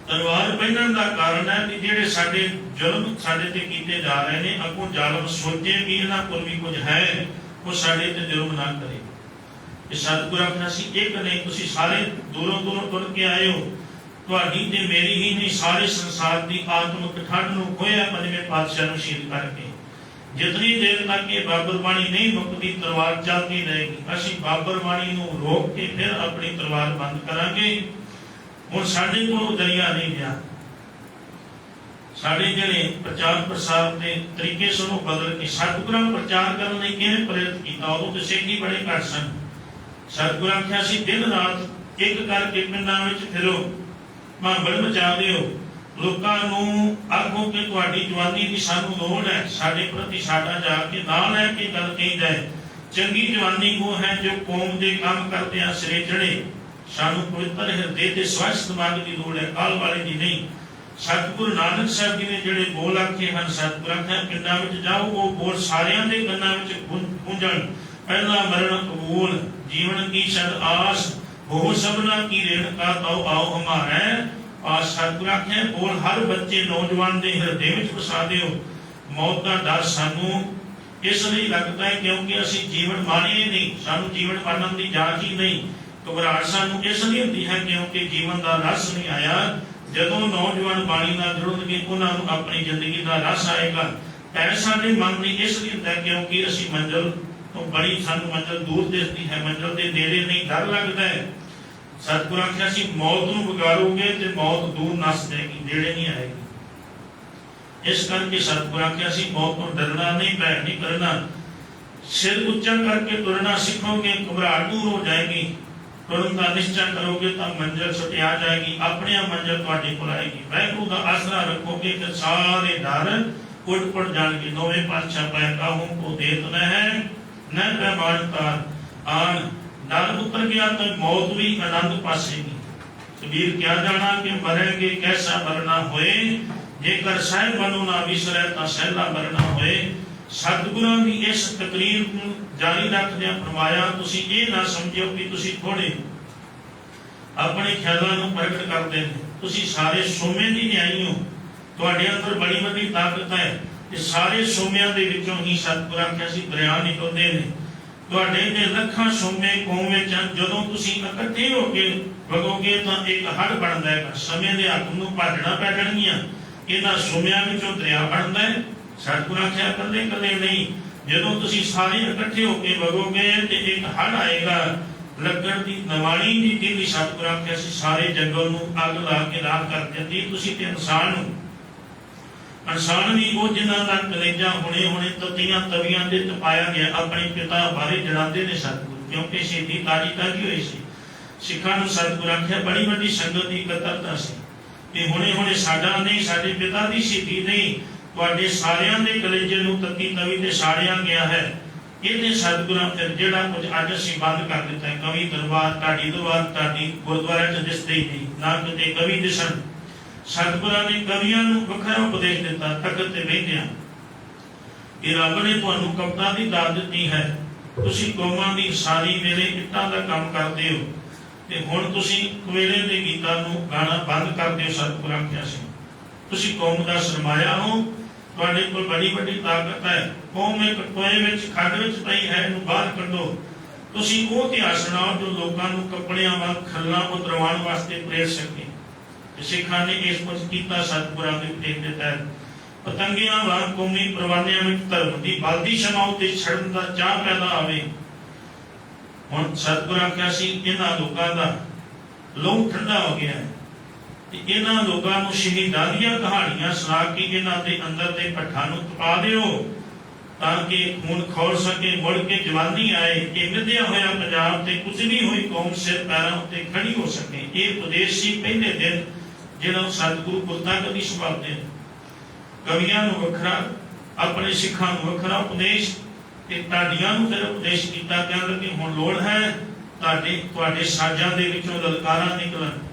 ਤਲਵਾਰ ਪਹਿਨਣ ਦਾ ਕਾਰਨ ਹੈ ਕਿ ਜਿਹੜੇ ਸਾਡੇ ਜ਼ੁਲਮ ਸਾਡੇ ਤੇ ਕੀਤੇ ਜਾ ਰਹੇ ਨੇ, ਅੱਗੋਂ ਜ਼ਾਲਮ ਸੋਚੇ ਵੀ ਇਹਨਾਂ ਕੋਲ ਵੀ ਕੁਝ ਹੈ, ਉਹ ਸਾਡੇ ਤੇ ਜ਼ੁਲਮ ਨਾ ਕਰੇ। ਇਹ ਸਤਿਗੁਰ ਆਖਣਾ ਸੀ ਇੱਕ ਨਹੀਂ, ਤੁਸੀਂ ਸਾਰੇ ਦੂਰੋਂ ਦੂਰੋਂ ਤੁਰ ਕੇ ਆਏ ਹੋ, ਤੁਹਾਡੀ ਤੇ ਮੇਰੀ ਹੀ ਨਹੀਂ ਸਾਰੇ ਸੰਸਾਰ ਦੀ ਆਤਮਿਕ ਠੰਡ ਨੂੰ ਖੋਇਆ ਪੰਜਵੇਂ ਪਾਤਸ਼ਾਹ ਨੂੰ ਸ਼ਹੀਦ ਕਰਕੇ। ਜਿਤਨੀ ਦੇਰ ਤੱਕ ਇਹ ਬਾਬਰ ਬਾਣੀ ਨਹੀਂ ਮੁੱਕਦੀ ਤਲਵਾਰ ਚੱਲਦੀ ਰਹੇਗੀ। ਅਸੀਂ ਬਾਬਰ ਬਾਣੀ ਨੂੰ ਰੋਕ ਕੇ ਫਿਰ ਆਪਣੀ ਤਲਵਾਰ ਬੰਦ ਕਰਾਂਗੇ। ਹੁਣ ਸਾਡੇ ਕੋਲ ਦਰਿਆ ਨਹੀਂ ਰਿਹਾ। ਸਾਡੇ ਜਿਹੜੇ ਪ੍ਰਚਾਰ ਪ੍ਰਸਾਰ ਦੇ ਤਰੀਕੇ ਸਾਨੂੰ ਬਦਲ ਕੇ ਸਤਿਗੁਰਾਂ ਨੂੰ ਪ੍ਰਚਾਰ ਕਰਨ ਲਈ ਕਿਵੇਂ ਪ੍ਰੇਰਿਤ ਕੀਤਾ? ਉਦੋਂ ਤੇ ਸਿੱਖ ਹੀ ਬੜੇ ਘੱਟ ਸਨ। ਸਤਿਗੁਰ ਆਖਿਆ ਸੀ ਦਿਨ ਰਾਤ ਇੱਕ ਕਰਕੇ ਪਿੰਡਾਂ ਵਿੱਚ ਫਿਰੋ, ਮਾਹੌਲ ਮਚਾ ਦਿਓ, ਲੋਕਾਂ ਨੂੰ ਆਖੋ ਕਿ ਤੁਹਾਡੀ ਜਵਾਨੀ ਦੀ ਸਾਨੂੰ ਲੋੜ ਹੈ। ਸਾਡੇ ਪ੍ਰਤੀ ਸਾਡਾ ਜਾ ਕੇ ਨਾਲ ਲੈ ਕੇ ਗੱਲ ਕਹਿੰਦਾ ਹੈ, ਚੰਗੀ ਜਵਾਨੀ ਉਹ ਹੈ ਜੋ ਕੌਮ ਦੇ ਕੰਮ ਕਰਦਿਆਂ ਸਿਰੇ ਚੜੇ। ਸਾਨੂੰ ਪਵਿੱਤਰ ਹਿਰਦੇ ਤੇ ਸਵੱਛ ਦਿਮਾਗ ਦੀ ਲੋੜ ਹੈ, ਕਾਲ ਵਾਲੇ ਦੀ ਨਹੀਂ। सतगुरु नानक साहब जी ने जिहड़े बोल आखे हैं, सतगुरु आख्या पिंडां विच जाओ, वो बोल सारियां दे गन्नां विच गूंजण। पहला मरण कबूल, जीवन की सद आस, हो सबना की रेणुका तो आओ हमारे। और सतगुरु आख्या बोल हर बच्चे नौजवान के हृदय विच वसा दिओ। मौत का डर सानू इसलिए लगता है क्योंकि असी जीवन माणे नहीं, सानू जीवन मानन की जांच ही नहीं। घबराहट सानू इसलिए होती है क्योंकि जीवन का रस नहीं आया। जदों नौजवान बाणी नाल जुड़नगे उन्होंने अपनी जिंदगी का रस आएगा। डर साडे मन में इसलिए होता है क्योंकि असी मंजिल तो बड़ी, सानू मंजिल दूर दिखती है, मंजिल के नेड़े नहीं, डर लगता है। सतगुरु आख्या सी मौत नूं वगारोगे तो मौत दूर नस जाएगी, नेड़े नहीं आएगी। इस करके सतगुरु आख्या सी मौत को डरना नहीं, भय नहीं करना। सिर उच्चा करके तुरना सीखोगे, घबराहट दूर हो जाएगी। तुरन का निश्चय करोगे तो मंजिल छुटिया जाएगी, अपने आप मंजिल तुहाडे कोल आएगी। वाहिगुरू का आसरा रखोगे तो सारे डर उड़ जाएंगे। नौवें पातशाह पै काहू को देत न है, न पैमानता आन। डर उतर गया तो मौत भी आनंद पासेगी। कबीर क्या जाना कि मरेंगे कैसा मरना होए, जेकर सह बनो ना विसरै तां सहला मरना होए। सतगुरां दी इस तकरीर को जारी रखदे फरमाया, तुसी ये ना समझियो कि तुसी थोड़े अपने ख्यालों को प्रगट करते हैं, तुसी सारे सोमे दी न्याई हो। तुहाडे अंदर बड़ी वड्डी ताकत है। ये सारे सोमियां दे विचों ही सतगुरु आख्या सी दरिया निकलदे ने। तुहाडे दे लखां सोमे कौम विच जदों तुसी इकट्ठे हो के वगोगे तो एक हड़ बनदा है। समय दे हक नूं भजना पै जाणगीਆਂ। इन्हां सोमियां विचों दरिया बनदा है। सतगुरु आख्या कदे कदे नहीं, जदों तुसी सारे इकट्ठे होके वगोगे तो एक हड़ आएगा। लगन की नवाणी की दिल्ली सतगुरु आख्या सी सारे जंगल नूं अग ला के राख कर दिंदी। तुसी ते इंसान हो, इंसान भी वो जिन्हां दा कलेजा हुणे हुणे तत्तियां तवियां ते तपाया गया अपने पिता बारे जणांदे ने सतगुरु, क्योंकि शहीदी ताजी होई सी। सिखां नूं सतगुरु आख्या बड़ी वड्डी संगत की कतरता सी कि हुणे हुणे साडा नहीं, साडे पिता दी शहीदी नहीं, तुहाडे सारियां दे कलेजे नूं तत्ती तवी ते साड़िया गया है। ये सतगुरां फिर जिहड़ा कुछ अज असीं बंद कर दिता है, कवि दरबार तुहाडी गुरुद्वारे च दिसदे ही नहीं, ना किते कवि दिसन। सतगुरां ने कवियां नूं वखरा उपदेश दिता तखत ते बहिंदियां कि रब ने तुहानूं कविता दी दात दित्ती है। तुसीं कौमां दी सारी वेले इट्टां दा काम करदे हो ते हुण तुसीं कवेले दे गीतां नूं गाना बंद कर दिओ। सतगुरु आख्या सी तुसीं कौम दा सरमाया हो, तुहाडे कोल बड़ी वड्डी ताकत है। कौम एक टोए विच खड्ड विच पई है, इहनूं बाहर कढो। तुसीं ओह इतिहास सुणाओ जो लोकां नूं कपड़ियां वांग खल्लां उतरवाउण वास्ते प्रेर सके। सिखां ने इस कुछ कीता सतगुरां दे उपदेश दे तहत। पतंगियां वांग कौमी परवानियां विच धर्म दी बलदी शमा उत्ते छड़न दा चाह पैदा आवे। हुण सतगुरु आख्या सी इन्हां लोकां दा लहू ठंडा हो गया है। इन्हां लोकां नूं शहीदां दीयां कहानियां सुणा के इन्हां दे अंदर दे भट्ठां नूं तपा दिओ ताकि खून खौल सके, मुड़ के जवानी आए। ये मिधया होया पंजाब ते कुचली हुई कौम सिर पैरां उत्ते खड़ी हो सके। ये उपदेश सी पहले दिन जिहड़ा सतगुरु कुरता कदी संभालते हैं। कवियां नूं वखरा, अपने सिखां नूं वखरा उपदेश ते ढाडियां नूं फिर उपदेश कीता। कहण लगे हुण लोड़ है तुहाडे साजां दे विचों ललकारां निकलण।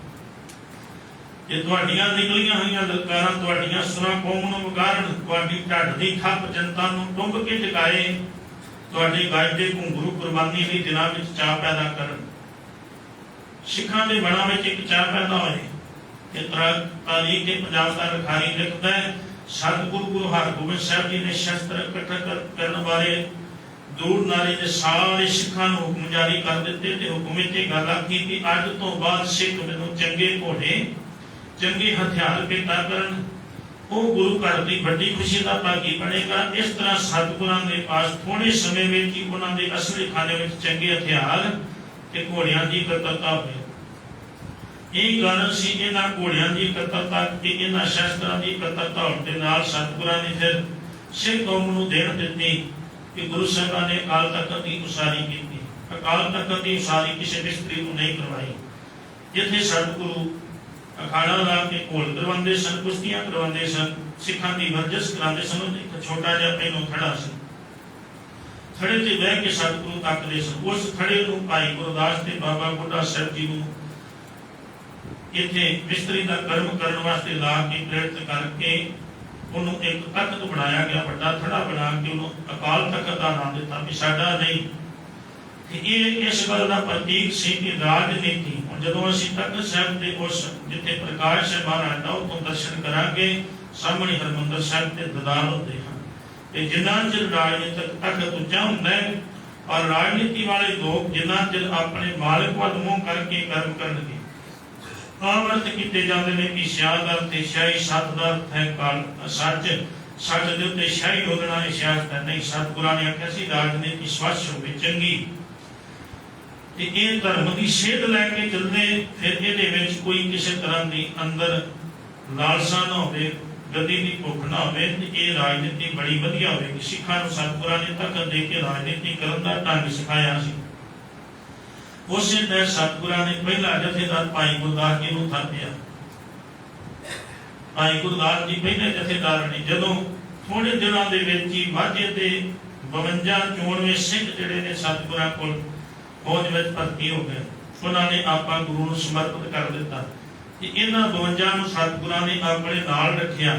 जे तुहाडीआं निकलियां होईआं ललकारां तुहाडीआं सुरां कौम नूं वगारण, तुहाडी ढड्ड दी खप जनता नूं टुंब के जगाए, तुहाडे गाज दे घुंघरू कुर्बानी लई दिलां विच चाह पैदा करन। सिखां दे मनां विच एक चाह पैदा होए। तारीख के पंजाब का लिखारी लिखता है सतगुरु गुरु हरगोबिंद साहब जी ने शस्त्र इकट्ठा करने वाले दूर नारे दे सारे सिखां नूं हुक्म जारी कर दिते ते हुक्म विच इह गल आखी कि अज तो बाद सिख मैनूं चंगे घोड़े चंगे हथियार भेटा करन, वो गुरु घर की बड़ी खुशी का भागी बनेगा। इस तरह सतगुरां दे पास थोड़े समय में ही उन्हां दे असली खाने में चंगे हथियार ते घोड़ियां की कतरता हुई। यही कारण सी इन्हां घोड़ियां की कतरता ते इन्हां शस्त्रां की कतरता होण दे नाल सतगुरां ने फिर सिख कौम नूं देण दित्ती कि गुरु साहिबां ने अकाल तख्त की उसारी की। अकाल तख्त की उसारी किसी मिस्त्री को नहीं करवाई। जिथे सतगुरु अखाड़ा ला के घोल करवाते सन, कुश्तियां करवाते सन, सिखां की वर्जिश कराते सन। एक छोटा जिहा पहलों खड़ा सी, खड़े ते बह के सतगुरु तकदे सन। उस खड़े नूं भाई गुरदास ते बाबा बुढ़ा साहब जी नूं इत्थे मिस्त्री का कर्म करने वास्ते ला के प्रेरित करके उन्होंने एक तख्त बनाया गया, बड़ा थड़ा बना के उन्होंने अकाल तख्त का नाम दिता भी साडा नहीं। ये इस गल का प्रतीक सी कि राजनीति जो असीं तख्त साहिब के उस जिथे प्रकाश है महाराज का उतों दर्शन करांगे सामने हरमंदिर साहिब के दीदार होते हैं। जिन्ना चिर राजनीतिक तख्त उच्चा होंदा है और राजनीति वाले लोग जिन्ना चिर अपने मालिक वल मुंह करके कर्म करनगे आम अर्थ किए जाते हैं कि सियाद अर्थ शाही, सत का अर्थ है काल सच, सच के उत्ते शाही बोलना सियासत है नहीं। सतगुरां ने आख्या सी राजनीति स्वच्छ होवे चंगी ते ये धर्म की सेध लैके चलते फिर ये कोई किसी तरह की अंदर लालसा ना होवे, गद्दी की भुख ना होवे ते ये राजनीति बड़ी वधिया होवेगी। सिखां नूं सतगुरां ने तख्त दे के राजनीति करन दा ढंग सिखाया सी। उस दिन सतगुरां ने पहला जथेदार भाई गुरदास जी नूं थापिया। भाई गुरदास जी पहले जथेदार ने जदों थोड़े दिनों के विच ही माझे ते 52 94 सिख जिहड़े ने सतगुरां कोल फौज में भर्ती हो गए, उन्होंने आपा गुरु नूं समर्पित कर दिता। इन्हां 52 नूं सतगुरां ने अपने नाल रखिया।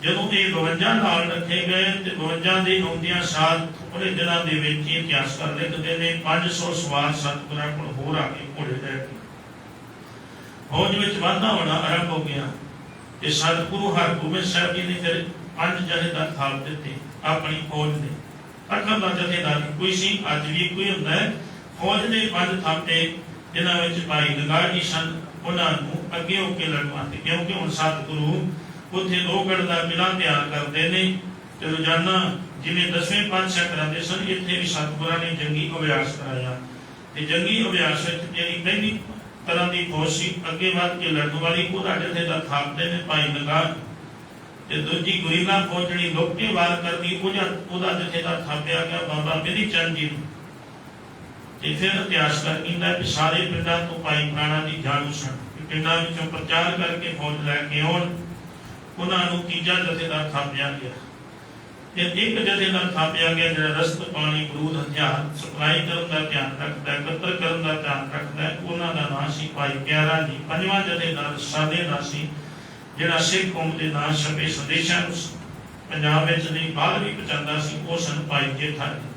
जदों ये 52 नाल रखे गए तो 52 के आउंदियां साल थोड़े दिनों के विच ही इतिहासकार लिखते हैं 500 सवार सतगुरां कोल होर आ के घोड़े लैके फौज में वाधा होना आरंभ हो गया। ते सतगुरु हरगोबिंद साहब जी ने फिर 5 जथेदार थाप दिते अपनी फौज ने। अखर का जथेदार कोई सी, अज भी कोई हुंदा है। फौज ने 5 थापे जिन्हां विच भाई लंगाह जी सन, उन्होंने अगे होके लड़वाते क्योंकि हुण सतगुरु उत्थे लोहगढ़ का किला तैयार करते हैं तो रोजाना जिवें 10वें पातशाह कराते सन, इत्थे भी सतगुरां ने जंगी अभ्यास कराया। ते जंगी अभ्यास विच जिहड़ी पहली तरह की फौज सी अगे वध के लड़न वाली ओहदा जथेदार थापते ने भाई लंगाह, ते दूजी गुरीला फौज जिहड़ी लोके वार करदी ओहदा जथेदार थापिया गया बाबा बिधि चंद जी नूं। ते फिर इतिहासकार कहंदा कि सारे पिंडां तो भाई प्राणा दी जाणू सन, पिंडां विचों प्रचार करके फौज लैके आउण, उन्हां नूं तीजा जथेदार थापिया गया। फिर एक जथेदार थापिया गया जिहड़ा रसद पानी बरूद हथियार सप्लाई करन दा ध्यान रखदा है, एकत्र करन दा ध्यान रखदा है। उन्हां दा नाम सी भाई प्यारा जी। पंजवां जथेदार सादे दा सी जिहड़ा सिख कौम दे नाम छपे संदेशां नूं पंजाब विच नहीं बाहर भी पहुंचांदा सी, ਉਹ सन भाई जेठा जी।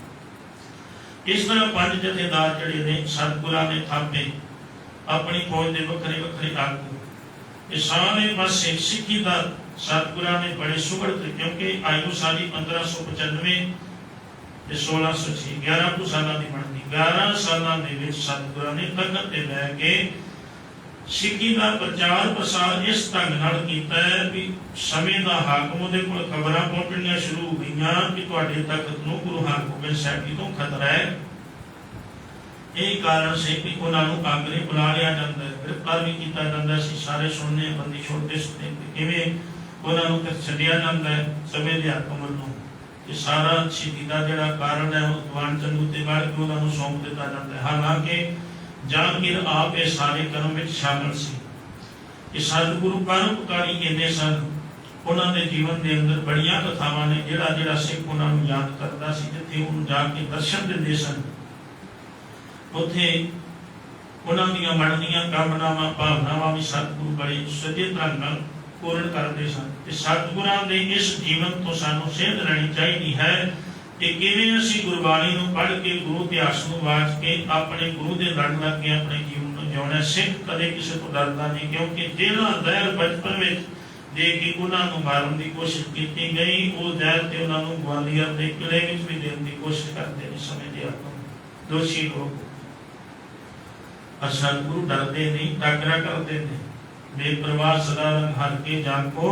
इस तरह 5 जथेदार जिहड़े ने सतगुरां ने थापे अपनी फौज के वखरे वखरे आगू। ये सारे पासे सिक्खी का सतगुरां ने बड़े सुगढ़ क्योंकि आयु सारी 1595 ते 1606 11 कुछ साल की बनती 11 साल सतगुरां ने तख्त ते बैठ के सिक्खी का प्रचार प्रसार इस ढंग नाल कीता है भी समय का हाकम उहदे कोल खबरां पहुंचणियां शुरू हो गईयां कि तुहाडे तख्त नूं गुरु हरगोबिंद साहिब जी तो खतरा है। यही कारण से कि उन्होंने आगरे बुला लिया जाता है, गिरफ्तार भी किया जाता है। सारे सुनने बंदी छोड़ते सुनते किवें उन्होंने फिर छड्डिया जाता है समय के हाकम वालों। ये सारा शहीदी का जिहड़ा कारण है दीवान चंद उत्ते बाढ़ के उन्होंने सौंप दिता जाता है। हालांकि जामगीर आप ये सारे कर्म में शामिल सी। ये सतगुरु परोपकारी इन्ने सन, उन्होंने जीवन के अंदर बड़िया कथावां ने जिहड़ा जिहड़ा सिख उन्होंने याद करता सी जिथे उन्होंने जाके दर्शन दिंदे सन उत्थे उन्होंने दियां मनदियां कामनावां भावनावां भी सतगुरु बड़े सजे ढंग नाल पूर्ण करते सन। ते सतगुरां दे इस जीवन तो सानू सेध लेनी चाहिए है कि किवें असीं गुरबाणी नूं पढ़ के गुरु इतिहास नूं वाच के अपने गुरु दे लड़ लग के अपने जीवन नूं जिउणा। सिख कदे किसी तो डरदा नहीं क्योंकि जिहड़ा ज़हर बचपन विच दे के उन्हां नूं मारन दी कोशिश कीती गई वो ज़हर ते उन्हां नूं ग्वालियर दे किले विच भी देण दी कोशिश करते ने समय दे आगू दोषी लोग। सतगुरु डरते नहीं, टाकरा करते थे बेपरवाह सदा रंग हर के जान को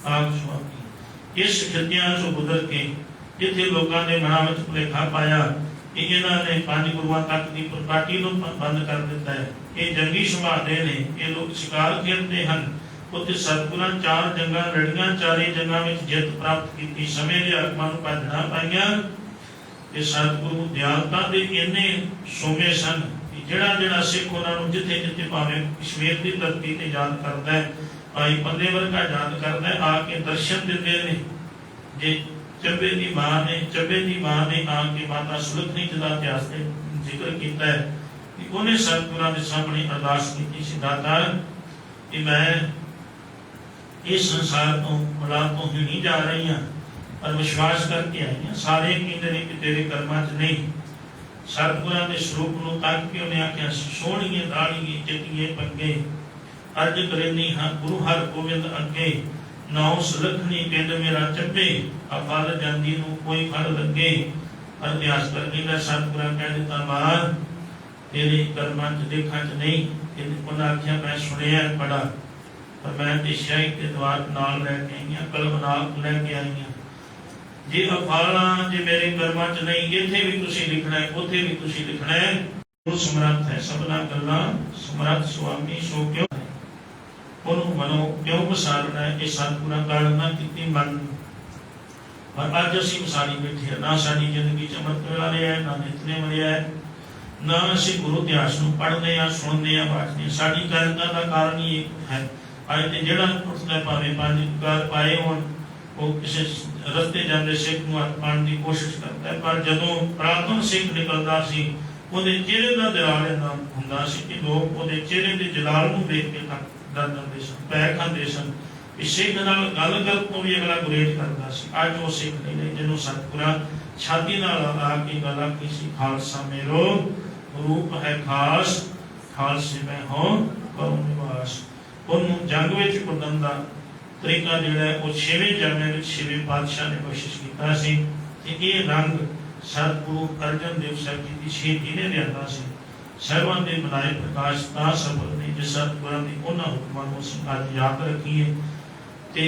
आग सुहागी। इस खितियां चो गुजर के जिथे लोगों ने मनां विच भुलेखा पाया कि इन्हां ने 5 गुरुआं तक की प्रपाटी नूं बंद कर दिता है, ये जंगी सुभाते ने, ये लोग शिकार खेलते हैं। उत्ते सतगुरां 4 जंगां लड़ियां, 4 जंगां विच जित प्राप्त की। समय के हाकमां नूं भजना पाईयां। ये सतगुरु दयालता दे इन्ने सोमे सन जिहड़ा जिहड़ा सिख उन्होंने जिथे जिथे भावें कश्मीर की धरती से याद करता है, भाई बंदे वर्गा याद करता है, आके दर्शन देते हैं। जे चब्बे की मां ने आके माता सुलखनी जी का इतिहास जिक्र किया है कि उन्हें सतगुरां के सामने अरदास की सी, दाता कि मैं इस संसार तो औलाद तो ही नहीं जा रही हाँ, पर विश्वास करके आई हाँ। सारे कहते हैं कि तेरे कर्मां च नहीं। सतगुरां दे स्वरूप नूं तक के उन्हें आख्या सोहणीए दाड़ीए चिट्टीए पंगे अर्ज करेनी हाँ गुरु हर गोविंद अगे। नौ सुलखनी पिंड मेरा चब्बे अफल जांदी नूं कोई फल लगे। अभ्यास करके मैं सतगुरां कह दिता मां तेरे कर्मां च देखा च नहीं। उन्हें आख्या मैं सुनिया पढ़ा पर मैं ते शाही के द्वार नाल लैके आई हाँ, कलम नाल लैके आई हाँ। जे अफाला जे मेरे कर्मां च नहीं इत्थे भी तुसीं लिखना है उत्थे भी तुसीं लिखना है। वो समर्थ है सबना गल्लां समर्थ स्वामी सो क्यों उन्होंने मनो क्यों विसारना है। ये सतगुरां ताड़ना कीती मन पर अज असीं विसारी बैठे ना साडी जिंदगी च अमृत वेला रहा है ना नितनेम रहा है ना असीं गुरु इतिहास नूं पढ़दे आ सुणदे आ वाचदे। साडी कायरता दा कारण ही एक है अज ते जिहड़ा उठदा भावें पंज कार पाए होण वो किसी रस्ते जाते सिख नूं हत्थ पाउण दी कोशिश करता है। पर जदों पुरातन सिख निकलदा सी ਉਹਦੇ चेहरे का जलाल इन्ना हुंदा सी कि लोग ਉਹਦੇ चेहरे के जलाल नूं वेख के डर जांदे सन पै खांदे सन। सिख नाल गल तो भी अगला गुरेज करदा सी। अज वो सिख नहीं रहे जिन्हों सतगुरां छाती नाल ला के गल आखी सी खालसा मेरो रूप है खास खालसे मैं हों करूं निवास। ਉਹਨੂੰ जंग विच कुदन दा तरीका जिहड़ा है वो 6वें जंग विच 6वें पातशाह ने कोशिश कीता सी कि ये रंग सतगुरु अर्जन देव साहब जी की शहीदी ने लिया सी। साहिबां दे मनाए प्रकाश तां सफल ने जिस सतगुरां दी उन्हां हुकमां नूं असीं अज याद रखीए। ते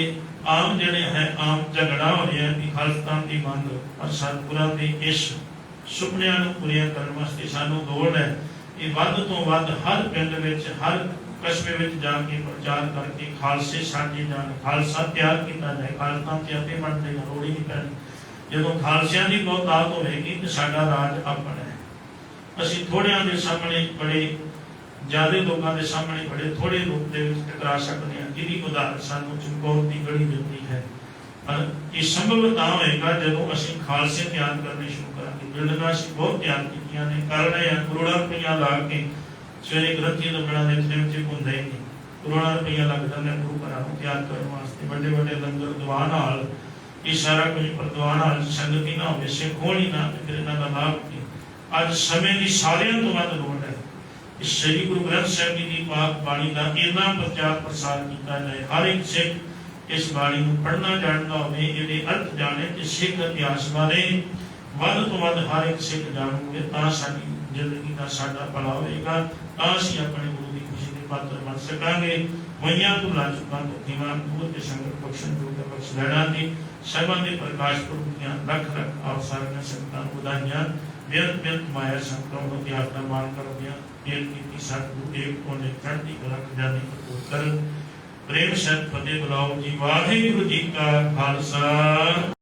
आम जिहड़े है आम झगड़ा हो रहा है कि खालसा की मंग पर सतगुरां दे इस सुपनियां नूं पूरियां करन वास्ते सानूं लोड़ है कि वध तो वध हर पिंड विच हर कस्बे विच जाके प्रचार करके खालसे साजे जान खालसा तैयार किया जाए। खालसा ते अपने बनने की लोड़ ही नहीं पैनी। जदों खालसियां की बहुतात होगी तो साडा राज अपना है। असीं थोड़ियां दे सामने बड़े ज्यादा लोगों के सामने बड़े थोड़े रूप दे विच टकरा सकते हैं जिहदी उदाहरण सानूं चमकौर की गढ़ी दिंदी है। पर ये संभव तां होएगा जदों असीं खालसे तैयार करने शुरू करांगे। बिल्डिंगां असीं बहुत तैयार कीतियां ने कर रहे हैं करोड़ां रुपया ला के सवेरे ग्रंथी लंगड़ा देखने होंगे ही नहीं। करोड़ों रुपया लग जाता गुरु घर तैयार करने वास्ते बड़े बड़े लंगर दवा नाल ये सारा कुछ पर दवा नाल संगति ना हो सिख हो ही ना फिर इन्हों का लाभ की अज समय की सारियां तो वध लोड़ है। श्री गुरु ग्रंथ साहब जी की पाक बाणी का इन्ना प्रचार प्रसार किया जाए। हर एक सिख इस बाणी को पढ़ना जानता हो ये अर्थ जाने कि सिख इतिहास बारे वध तो वध हर एक सिख जानोगे तां साडी जिंदगी का साडा भला होएगा। तां असीं अपने गुरु की खुशी के पात्र बन सकांगे। मईयां भुलां चुकां तो खीवां दूर के संगत बख्शण जो के बख्श लैणा दी साहिबां दे प्रकाश पुरब दीआं लख लख आप सारियां संगतां नूं वधाईआं। बेअंत बेअंत माया संगतां नूं ते आपदा मान करदिआं बेनती की सतगुरु देव को ने चढ़ती कला खजाने कपूर कर प्रेम सहित फतेह बुलाओ जी। वाहिगुरू जी का खालसा।